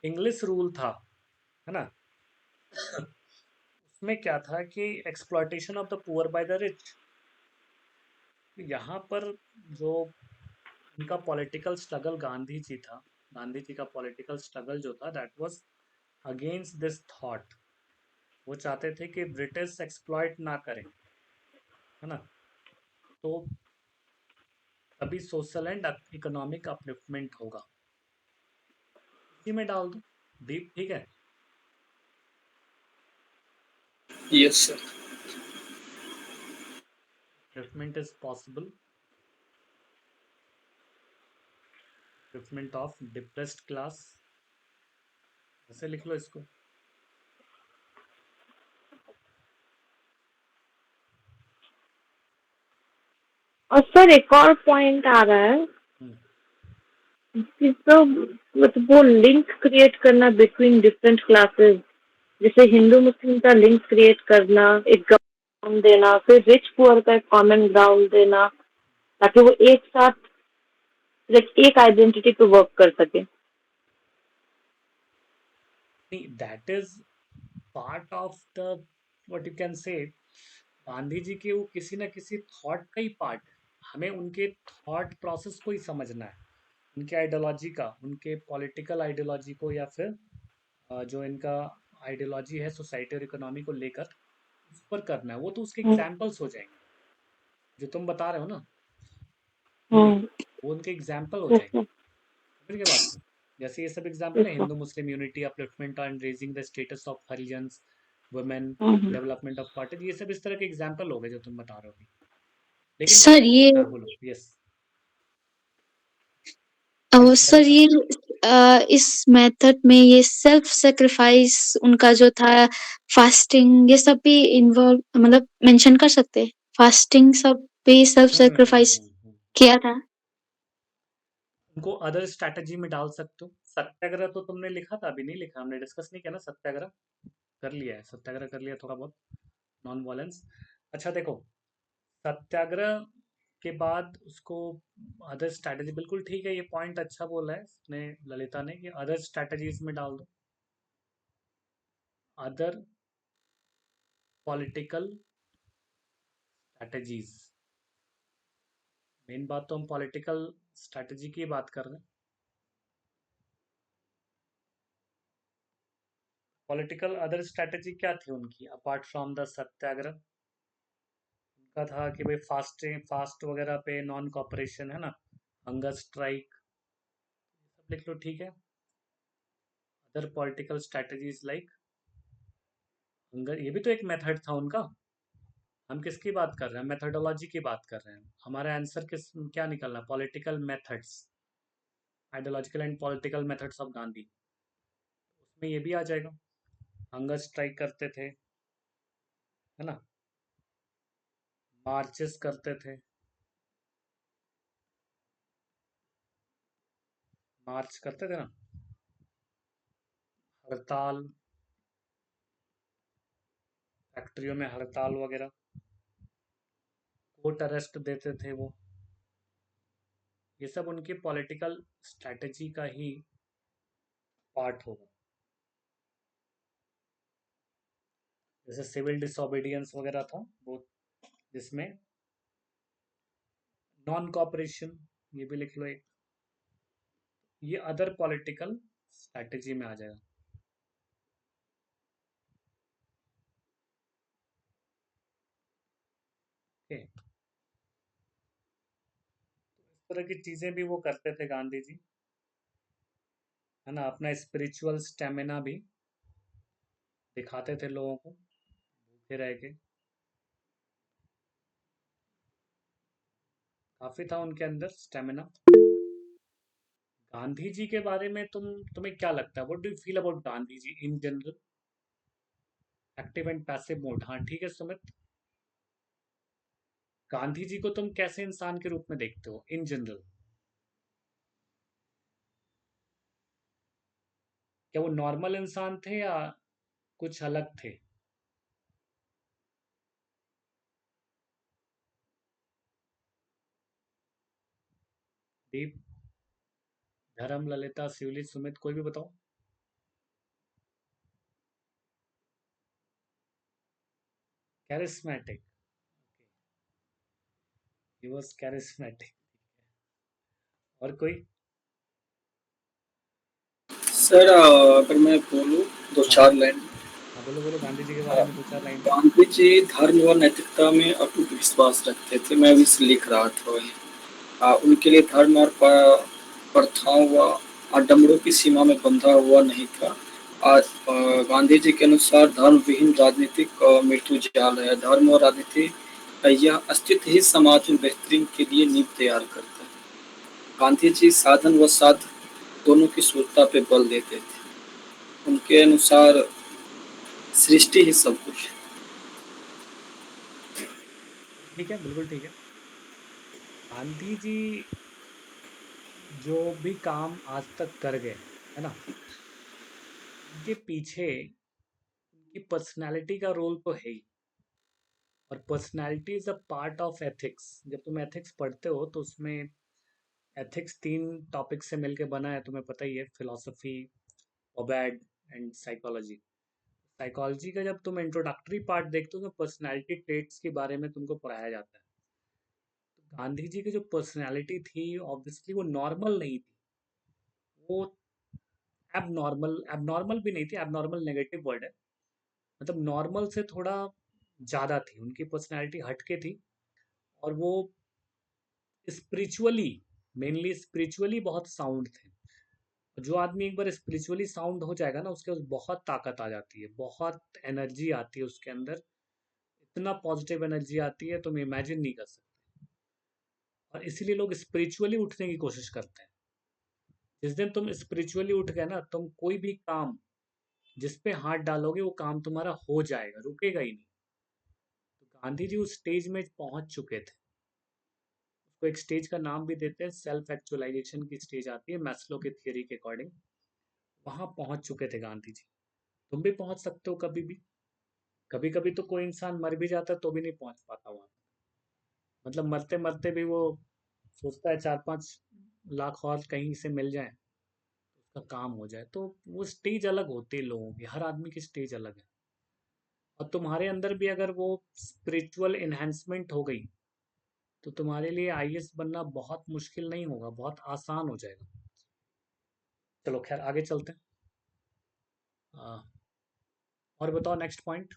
इंग्लिश रूल था, है ना, उसमें क्या था कि exploitation of the poor by the rich. यहाँ पर जो उनका पॉलिटिकल स्ट्रगल गांधी जी का पॉलिटिकल स्ट्रगल जो था, that was against this thought. वो चाहते थे कि ब्रिटिश एक्सप्लॉइट ना करें, है ना। तो तभी सोशल एंड इकोनॉमिक अपलिफ्टमेंट होगा। इसी में डाल दो दीप, ठीक है। Yes sir. Upliftment is possible, upliftment of depressed class, ऐसे लिख लो इसको। और सर एक और पॉइंट आ रहा है हम्म, कि तो मतलब वो लिंक क्रिएट करना बिटवीन डिफरेंट क्लासेस, जैसे हिंदू मुस्लिम का लिंक क्रिएट करना, एक ग्राउंड देना, फिर रिच पुअर का एक कॉमन ग्राउंड देना, ताकि वो एक साथ एक आइडेंटिटी पे वर्क कर सके। नहीं, that is part of the, what you can say, Gandhi ji के वो किसी न किसी थॉट का ही पार्ट है। हमें उनके थॉट प्रोसेस को ही समझना है, उनके आइडियोलॉजी का, उनके पॉलिटिकल आइडियोलॉजी को, या फिर जो इनका आइडियोलॉजी है सोसाइटी और इकोनॉमी को लेकर, उस पर करना है। वो तो उसके हम्म। एग्जाम्पल्स हो जाएंगे जो तुम बता रहे हो ना, हम्म। वो उनके एग्जाम्पल हो yes, जाएंगे। sir. समझ गए बात को। जैसे ये सब एग्जाम्पल yes, है, sir. Hindu Muslim unity, upliftment and raising the status of Harijans, women, hmm. Development of party, ये सब इस तरह के एग्जाम्पल हो गए जो तुम बता रहे हो अभी। लेकिन सर ये हाँ बोलो, यस। सर ये इस मेथड में ये सेल्फ सेक्रीफाइस उनका जो था, फास्टिंग, ये सब भी इन्वॉल्व, मतलब मेंशन कर सकते हैं, फास्टिंग सब भी सेल्फ सेक्रीफाइस किया था। उनको अदर स्ट्रैटेजी में डाल सकते हो। सत्याग्रह तो तुमने लिखा था, अभी नहीं लिखा, हमने डिस्कस नहीं किया ना। सत्याग्रह कर लिया है, सत्याग्रह कर लिया थोड़ा बहुत, नॉन वायलेंस। अच्छा देखो, सत्याग्रह के बाद उसको अदर स्ट्रैटेजी, बिल्कुल ठीक है, ये पॉइंट अच्छा बोला है इसने, ललिता ने, कि अदर स्ट्रैटेजीज में डाल दो, अदर पॉलिटिकल स्ट्रैटेजीज। मेन बात तो हम पॉलिटिकल स्ट्रैटेजी की बात कर रहे हैं। पॉलिटिकल अदर स्ट्रैटेजी क्या थी उनकी अपार्ट फ्रॉम द सत्याग्रह? उनका था कि भाई फास्ट वगैरह पे नॉन कॉपरेशन, है ना, हंगर स्ट्राइक, सब लिख लो, ठीक है। Other political strategies like hunger, ये भी तो एक मेथड था उनका। हम किसकी बात कर रहे हैं? मेथोडोलॉजी की बात कर रहे हैं। हमारा आंसर क्या निकलना? Political methods, ideological and political methods of Gandhi, उसमें ये भी आ जाएगा। हंगर स्ट्राइक करते थे, है ना, मार्चेस करते थे, मार्च करते थे ना, हड़ताल, फैक्ट्रियों में हड़ताल वगैरह, कोर्ट अरेस्ट देते थे वो। ये सब उनकी पॉलिटिकल स्ट्रैटेजी का ही पार्ट होगा। जैसे सिविल डिसोबीडियंस वगैरह था वो, जिसमें नॉन कॉपरेशन, ये भी लिख लो एक, ये अदर पॉलिटिकल स्ट्रैटेजी में आ जाएगा। ओके, इस तरह की चीजें भी वो करते थे गांधी जी, है ना। अपना स्पिरिचुअल स्टेमिना भी दिखाते थे लोगों को, भूखे रह के। काफी था उनके अंदर स्टेमिना। गांधी जी के बारे में तुम्हें क्या लगता है? What do you feel about Gandhi ji in general? Active and passive mode, हाँ ठीक है सुमित। गांधी जी को तुम कैसे इंसान के रूप में देखते हो इन जनरल? क्या वो नॉर्मल इंसान थे या कुछ अलग थे? दीप, धर्म, ललिता, शिवली, सुमित, कोई भी बताओ। Charismatic, he was charismatic. और कोई? सर अगर मैं बोलूँ दो हाँ चार लाइन, हाँ, बोलो बोलो, गांधी जी के बारे में दो चार लाइन। गांधी जी धर्म व नैतिकता में अटूट विश्वास रखते थे। मैं भी इसे लिख रहा था वही। उनके लिए धर्म और प्रथाओं व आडम्बरों की सीमा में बंधा हुआ नहीं था। आज गांधी जी के अनुसार धर्म विहीन राजनीतिक मृत्यु जाल है। धर्म और राजनीति का यह अस्तित्व ही समाज में बेहतरीन के लिए नींव तैयार करता है। गांधी जी साधन व साध दोनों की शुद्धता पे बल देते थे। उनके अनुसार सृष्टि ही सब कुछ है। ठीक है, बिल्कुल ठीक है। गांधी जी जो भी काम आज तक कर गए, है ना, उनके पीछे उनकी पर्सनालिटी का रोल तो है ही। और personality is a part of ethics. जब तुम एथिक्स पढ़ते हो तो उसमें एथिक्स 3 टॉपिक से मिलके बना है, तुम्हें पता ही है, फिलोसफी, ओबैड एंड साइकोलॉजी। साइकोलॉजी का जब तुम इंट्रोडक्टरी पार्ट देखते हो तो पर्सनालिटी ट्रेट्स के बारे में तुमको पढ़ाया जाता है। तो गांधी जी की जो पर्सनालिटी थी, ऑब्वियसली वो नॉर्मल नहीं थी, वो एबनॉर्मल, एबनॉर्मल भी नहीं थी, एबनॉर्मल नेगेटिव वर्ड है, मतलब नॉर्मल से थोड़ा ज़्यादा थी, उनकी पर्सनालिटी हटके थी। और वो स्पिरिचुअली, मेनली स्पिरिचुअली बहुत साउंड थे। जो आदमी एक बार स्पिरिचुअली साउंड हो जाएगा ना, उसके पास बहुत ताकत आ जाती है, बहुत एनर्जी आती है उसके अंदर, इतना पॉजिटिव एनर्जी आती है तुम इमेजिन नहीं कर सकते। और इसीलिए लोग स्पिरिचुअली उठने की कोशिश करते हैं। जिस दिन तुम स्पिरिचुअली उठ गए ना, तुम कोई भी काम जिस पे हाथ डालोगे वो काम तुम्हारा हो जाएगा, रुकेगा ही नहीं। तो गांधी जी उस स्टेज में पहुंच चुके थे। उसको एक स्टेज का नाम भी देते हैं, सेल्फ एक्चुअलाइजेशन की स्टेज आती है मैस्लो की थियरी के अकॉर्डिंग। वहां पहुंच चुके थे गांधी जी। तुम भी पहुंच सकते हो कभी भी। कभी कभी तो कोई इंसान मर भी जाता है तो भी नहीं पहुंच पाता वहां। मतलब मरते मरते भी वो सोचता है 4-5 लाख और कहीं से मिल जाए, उसका काम हो जाए। तो वो स्टेज अलग होती है लोगों की, हर आदमी की स्टेज अलग है। और तुम्हारे अंदर भी अगर वो स्पिरिचुअल इन्हेंसमेंट हो गई तो तुम्हारे लिए आईएएस बनना बहुत मुश्किल नहीं होगा, बहुत आसान हो जाएगा। चलो खैर आगे चलते हैं। आ, और बताओ नेक्स्ट पॉइंट।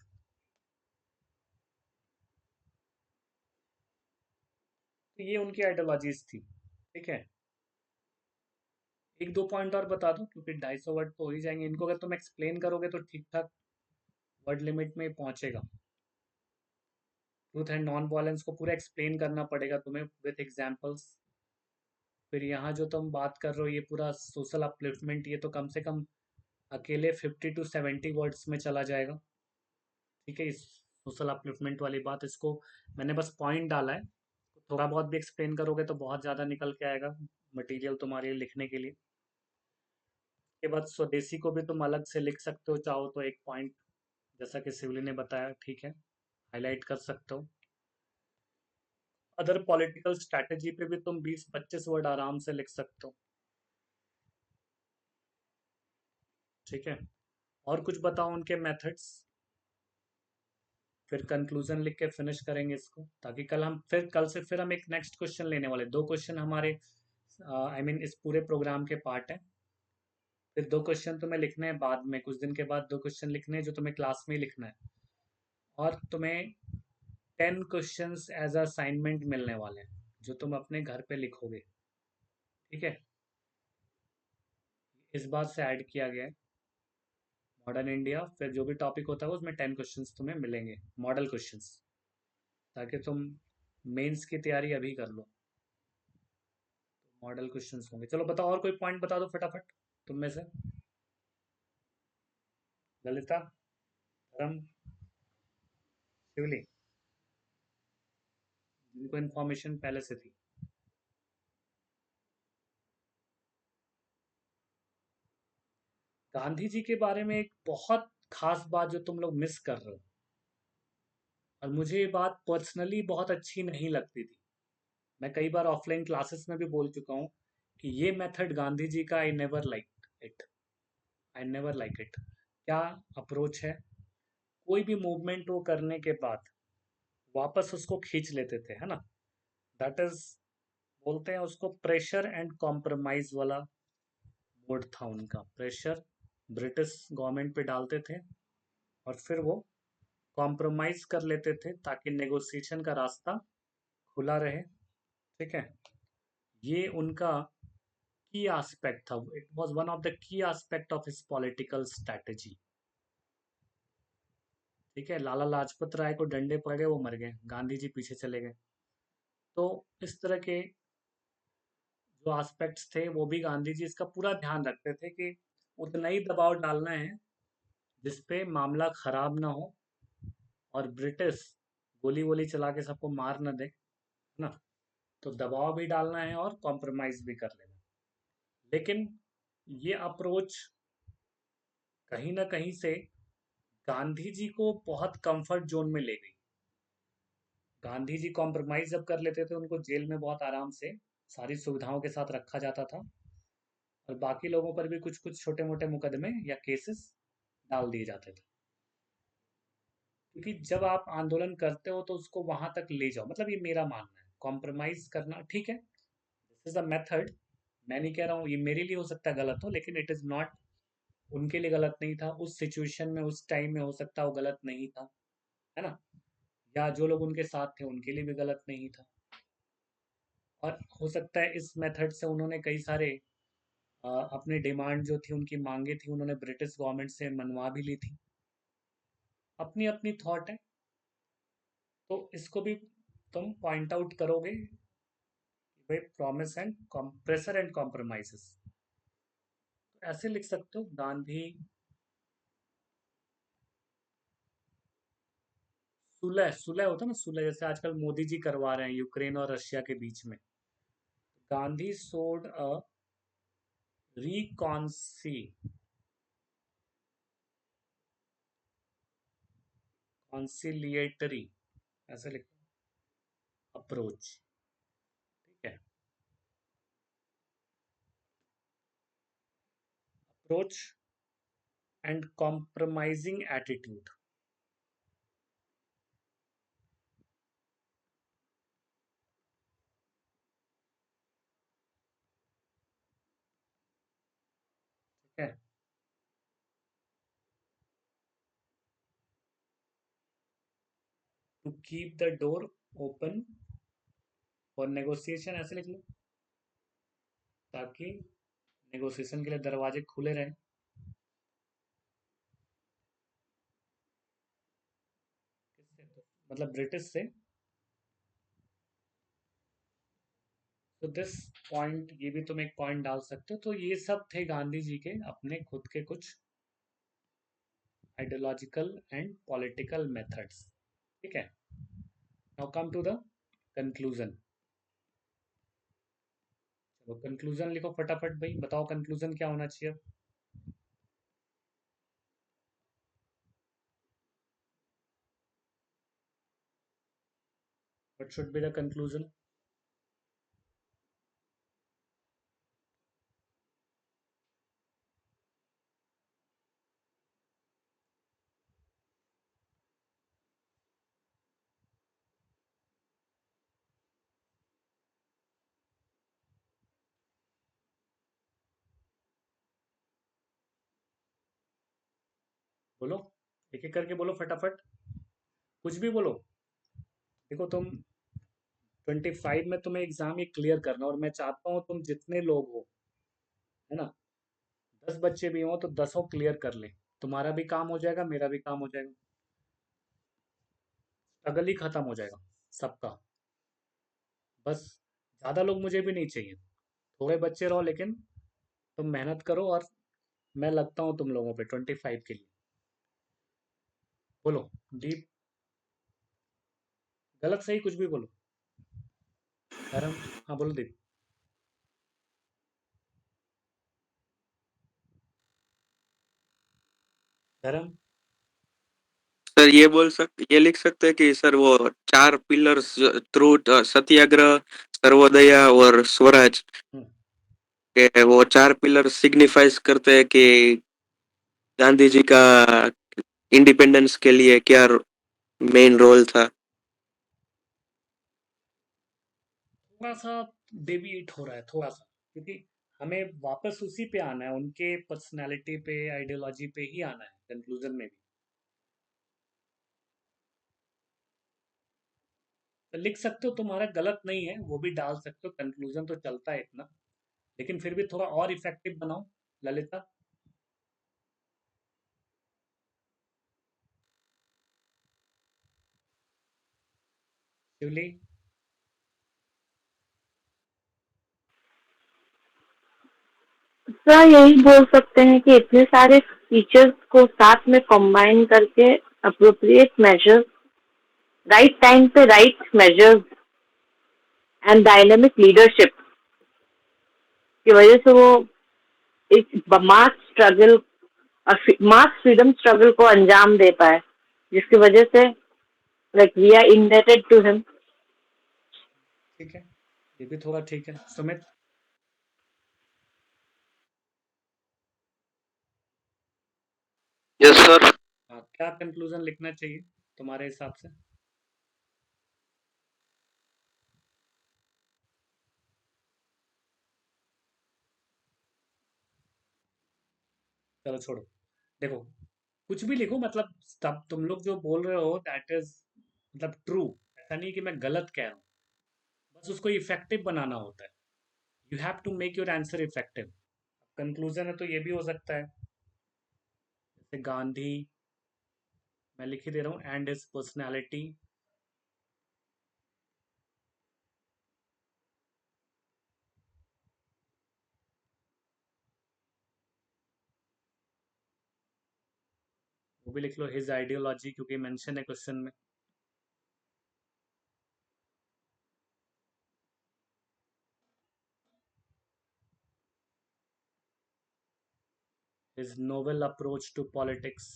तो ये उनकी आइडियोलॉजीज थी, ठीक है। एक दो पॉइंट और बता दूं, क्योंकि 250 वर्ड तो हो ही जाएंगे। इनको अगर तुम एक्सप्लेन करोगे तो ठीक ठाक वर्ड लिमिट में पहुंचेगा। ट्रूथ एंड नॉन वायलेंस को पूरा एक्सप्लेन करना पड़ेगा तुम्हें विथ एग्जांपल्स। फिर यहाँ जो तुम बात कर रहे हो ये पूरा सोशल अपलिफ्टमेंट, ये तो कम से कम अकेले 50 to 70 वर्ड्स में चला जाएगा। ठीक है, इस सोशल अपलिफ्टमेंट वाली बात, इसको मैंने बस पॉइंट डाला है। थोड़ा बहुत भी एक्सप्लेन करोगे तो बहुत ज़्यादा निकल के आएगा मटेरियल तुम्हारे लिए लिखने के लिए। के बाद स्वदेशी को भी तुम अलग से लिख सकते हो, चाहो तो एक पॉइंट, जैसा कि शिवली ने बताया, ठीक है, हाईलाइट कर सकते हो। अदर पॉलिटिकल स्ट्रैटेजी पे भी तुम 20-25 वर्ड आराम से लिख सकते हो। ठीक है, और कुछ बताओ उनके मेथड्स, फिर कंक्लूजन लिख के फिनिश करेंगे इसको, ताकि कल से फिर हम एक नेक्स्ट क्वेश्चन लेने वाले, 2 क्वेश्चन हमारे आई मीन इस पूरे प्रोग्राम के पार्ट है। फिर 2 क्वेश्चन तुम्हें लिखने हैं बाद में, कुछ दिन के बाद 2 क्वेश्चन लिखने हैं जो तुम्हें क्लास में ही लिखना है, और तुम्हें 10 क्वेश्चंस एज असाइनमेंट मिलने वाले हैं जो तुम अपने घर पे लिखोगे। ठीक है, इस बात से ऐड किया गया है मॉडर्न इंडिया, फिर जो भी टॉपिक होता है उसमें 10 क्वेश्चंस तुम्हें मिलेंगे, मॉडल क्वेश्चंस, ताकि तुम मेंस की तैयारी अभी कर लो। मॉडल क्वेश्चंस होंगे। चलो बताओ, और कोई पॉइंट बता दो फटाफट तुम में से। ललिता, धर्म, शिवली, जिनको इन्फॉर्मेशन पहले से थी। गांधी जी के बारे में एक बहुत खास बात जो तुम लोग मिस कर रहे हो, और मुझे ये बात पर्सनली बहुत अच्छी नहीं लगती थी, मैं कई बार ऑफलाइन क्लासेस में भी बोल चुका हूँ कि ये मेथड गांधी जी का I never like it, I never like it. क्या अप्रोच है, कोई भी मूवमेंट वो करने के बाद वापस उसको खींच लेते थे, है ना, दैट इज, बोलते हैं उसको प्रेशर एंड कॉम्प्रोमाइज वाला मोड था उनका। प्रेशर ब्रिटिश गवर्नमेंट पे डालते थे और फिर वो कॉम्प्रोमाइज कर लेते थे ताकि नेगोशिएशन का रास्ता खुला रहे। ठीक है, ये उनका की एस्पेक्ट था, it was one of the key aspect of his political strategy. ठीक है, लाला लाजपत राय को डंडे पड़ गए, वो मर गए, गांधी जी पीछे चले गए। तो इस तरह के जो एस्पेक्ट्स थे वो भी गांधी जी इसका पूरा ध्यान रखते थे कि उतना ही दबाव डालना है जिसपे मामला खराब ना हो और ब्रिटिश गोली वोली चला के सबको मार न दे, है ना। तो दबाव भी डालना है और कॉम्प्रोमाइज भी कर लेना। लेकिन ये अप्रोच कहीं ना कहीं से गांधी जी को बहुत कंफर्ट जोन में ले गई। गांधी जी कॉम्प्रोमाइज जब कर लेते थे उनको जेल में बहुत आराम से सारी सुविधाओं के साथ रखा जाता था, और बाकी लोगों पर भी कुछ कुछ छोटे मोटे मुकदमे या केसेस डाल दिए जाते थे। क्योंकि जब आप आंदोलन करते हो तो उसको वहां तक ले जाओ, मतलब ये मेरा मानना है, कॉम्प्रोमाइज करना ठीक है, दिस इज अ मेथड। मैं नहीं कह रहा हूँ ये मेरे लिए हो सकता है गलत हो, लेकिन इट इज नॉट, उनके लिए गलत नहीं था उस सिचुएशन में, उस टाइम में हो सकता है वो गलत नहीं था, है ना, या जो लोग उनके साथ थे उनके लिए भी गलत नहीं था। और हो सकता है इस मेथड से उन्होंने कई सारे अपने डिमांड जो थी, उनकी मांगे थी, उन्होंने ब्रिटिश गवर्नमेंट से मनवा भी ली थी। अपनी अपनी थॉट है, तो इसको भी तुम पॉइंट आउट करोगे कि भाई promise and pressure and compromises, तो ऐसे लिख सकते हो। गांधी सुलह, सुलह होता है ना, सुलह जैसे आजकल मोदी जी करवा रहे हैं यूक्रेन और रशिया के बीच में। गांधी सोड अ रिकॉन्सी कॉन्सिलिएटरी, ऐसे लिखो, अप्रोच। ठीक है, अप्रोच एंड कॉम्प्रोमाइजिंग एटीट्यूड। ठीक है, to keep the door open for negotiation, ऐसे लिख लो, ताकि नेगोशिएशन के लिए दरवाजे खुले रहें। किससे, तो मतलब ब्रिटिश से, तो दिस पॉइंट, ये भी तुम एक पॉइंट डाल सकते हो। तो ये सब थे गांधी जी के अपने खुद के कुछ आइडियोलॉजिकल एंड पॉलिटिकल मेथड्स। ठीक है, now come to the conclusion. चलो कंक्लूजन लिखो फटाफट भाई, बताओ कंक्लूजन क्या होना चाहिए। What should be the conclusion? बोलो, एक एक करके बोलो फटाफट, कुछ भी बोलो। देखो तुम 25 में तुम्हें एग्जाम ये क्लियर करना, और मैं चाहता हूँ तुम जितने लोग हो, है ना, 10 बच्चे भी हो तो 10 क्लियर कर ले। तुम्हारा भी काम हो जाएगा, मेरा भी काम हो जाएगा, स्ट्रगल ही खत्म हो जाएगा सबका। बस ज्यादा लोग मुझे भी नहीं चाहिए, थोड़े बच्चे रहो, लेकिन तुम मेहनत करो, और मैं लगता हूँ तुम लोगों पे 25 के लिए। बोलो दीप, गलत सही कुछ भी बोलो। धर्म, हाँ बोलो दीप। धर्म, सर ये लिख सकते हैं कि सर वो 4 पिलर्स, ट्रूथ, सत्याग्रह, सर्वोदया और स्वराज, हम्म, के वो 4 पिलर सिग्निफाइज करते हैं कि गांधी जी का इंडिपेंडेंस के लिए क्या मेन रोल था। थोड़ा सा डेविएट हो रहा है थोड़ा सा, क्योंकि हमें वापस उसी पे आना है, उनके पर्सनालिटी पे, आइडियोलॉजी पे ही आना है कंक्लूजन में भी। तो लिख सकते हो, तुम्हारा गलत नहीं है, वो भी डाल सकते हो, कंक्लूजन तो चलता है इतना, लेकिन फिर भी थोड़ा और इफेक्टिव बनाओ। ललिता, शिवली, सर यही बोल सकते हैं कि इतने सारे फीचर्स को साथ में कंबाइन करके अप्रोप्रिएट मेजर्स, राइट टाइम पे right measures and dynamic leadership की वजह से वो एक मास स्ट्रगल और मास फ्रीडम स्ट्रगल को अंजाम दे पाए, जिसकी वजह से like we are indebted to him. ठीक है, ये भी थोड़ा ठीक है। Sumit, yes sir. हाँ, क्या कंक्लूजन लिखना चाहिए तुम्हारे हिसाब से? चलो छोड़ो, देखो कुछ भी लिखो, मतलब तब तुम लोग जो बोल रहे हो दैट इज मतलब ट्रू, ऐसा नहीं कि मैं गलत कह रहा हूँ, बस उसको इफेक्टिव बनाना होता है। You have to make your answer effective. Conclusion है तो ये भी हो सकता है, जैसे गांधी, मैं लिख ही दे रहा हूँ, एंड हिज पर्सनैलिटी, वो भी लिख लो, हिज आइडियोलॉजी, क्योंकि मेंशन है क्वेश्चन में, his novel approach to politics.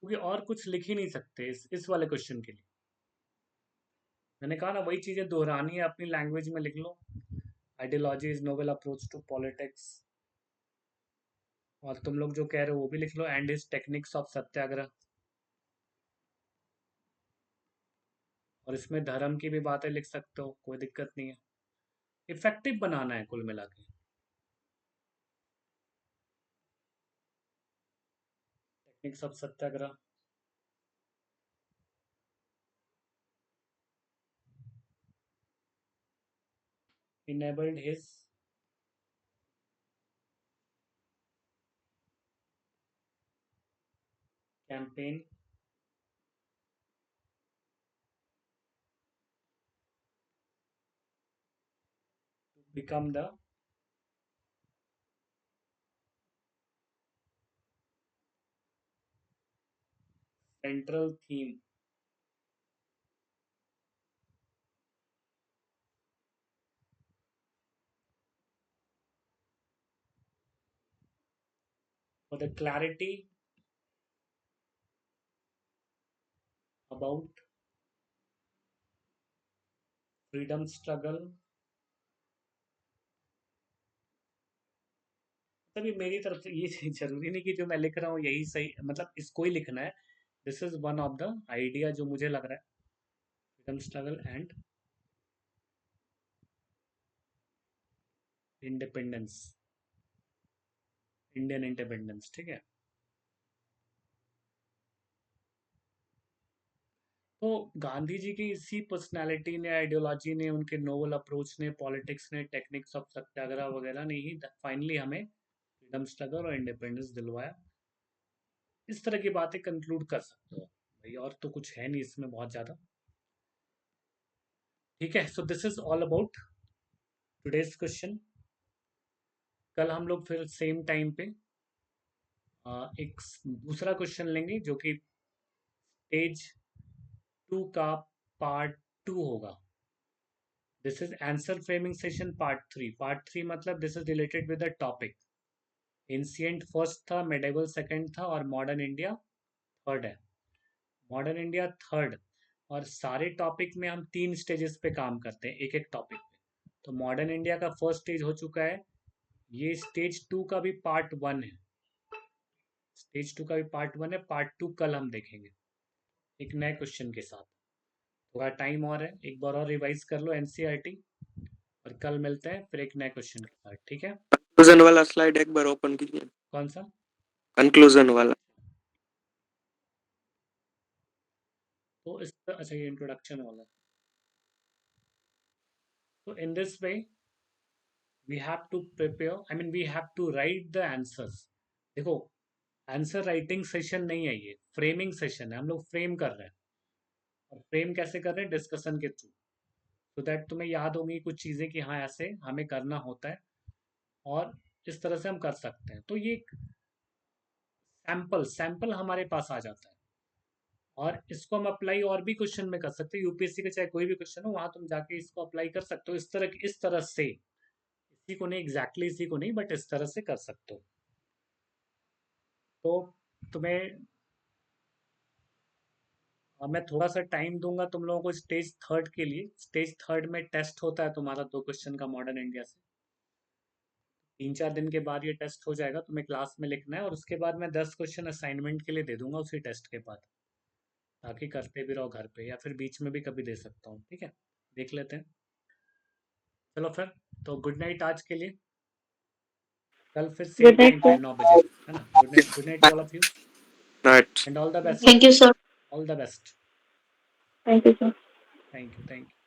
क्योंकि और कुछ लिख ही नहीं सकते इस वाले क्वेश्चन के लिए। मैंने कहा ना, वही चीजें दोहरानी है, अपनी लैंग्वेज में लिख लो। Ideology is novel approach to politics, और तुम लोग जो कह रहे हो वो भी लिख लो, एंड इज टेक्निक्स ऑफ सत्याग्रह। और इसमें धर्म की भी बातें लिख सकते हो, कोई दिक्कत नहीं है। इफेक्टिव बनाना है कुल मिला के, techniques of Satyagraha. enabled his campaign become the central theme for the clarity about freedom struggle. तभी मेरी तरफ से ये जरूरी नहीं कि जो मैं लिख रहा हूँ यही सही, मतलब इसको ही लिखना है. This is one of the idea जो मुझे लग रहा है. Freedom struggle and independence, Indian independence. ठीक है. तो गांधी जी की इसी पर्सनालिटी ने, आइडियोलॉजी ने, उनके नोवल अप्रोच ने, पॉलिटिक्स ने, टेक्निक्स ऑफ सत्याग्रह वगैरह ने ही फाइनली हमें फ्रीडम स्ट्रगल और इंडिपेंडेंस दिलवाया. इस तरह की बातें कंक्लूड कर सकते हो भाई, और तो कुछ है नहीं इसमें बहुत ज्यादा. ठीक है. So this is all about today's question. कल हम लोग फिर सेम टाइम पे एक दूसरा क्वेश्चन लेंगे जो कि स्टेज 2 का पार्ट 2 होगा. This is answer framing session part 3. Part 3 मतलब this is related with the topic. Ancient first था, मेडिवल सेकंड था और मॉडर्न इंडिया थर्ड है. Modern India third. और सारे टॉपिक में हम 3 स्टेजेस पे काम करते हैं, एक एक टॉपिक पे. तो मॉडर्न इंडिया का फर्स्ट स्टेज हो चुका है. ये स्टेज 2 का भी पार्ट 1 है. स्टेज 2 का भी पार्ट 1 है. पार्ट 2 कल हम देखेंगे एक नए क्वेश्चन के साथ. थोड़ा टाइम और है, एक बार और रिवाइज कर लो एनसीईआरटी, और कल मिलते हैं फिर एक नए क्वेश्चन के साथ. ठीक है. कंक्लूजन वाला स्लाइड एक बार ओपन कीजिए. कौन सा? कंक्लूजन वाला. तो इस अच्छा, ये इंट्रोडक्शन वाला. तो in this way we have to prepare, I mean we have to write the answers. देखो, आंसर राइटिंग सेशन नहीं है, ये फ्रेमिंग सेशन है. हम लोग फ्रेम कर रहे हैं. और फ्रेम कैसे कर रहे हैं? डिस्कशन के थ्रू. सो दैट तुम्हें याद होंगी कुछ चीज़ें कि हाँ ऐसे हमें करना होता है और इस तरह से हम कर सकते हैं. तो ये सैंपल हमारे पास आ जाता है और इसको हम अप्लाई और भी क्वेश्चन में कर सकते हैं. यूपीएससी का चाहे कोई भी क्वेश्चन हो, वहाँ तुम जाके इसको अप्लाई कर सकते हो. इस तरह से, इसी को नहीं, एग्जैक्टली इसी को नहीं, बट इस तरह से कर सकते हो. तो तुम्हें मैं थोड़ा सा टाइम दूंगा तुम लोगों को स्टेज 3 के लिए. स्टेज 3 में टेस्ट होता है तुम्हारा 2 क्वेश्चन का मॉडर्न इंडिया से. 3-4 दिन के बाद ये टेस्ट हो जाएगा. तुम्हें क्लास में लिखना है और उसके बाद मैं 10 क्वेश्चन असाइनमेंट के लिए दे दूंगा उसी टेस्ट के बाद, ताकि करते भी रहो घर पे, या फिर बीच में भी कभी दे सकता हूँ. ठीक है. देख लेते हैं. चलो फिर तो गुड नाइट आज के लिए. कल फिर सेम Good night, टाइम पे sir. 9 बजे, है ना. Good night to all of you right. And all the best. Thank you, sir. All the best. Thank you, sir. Thank you.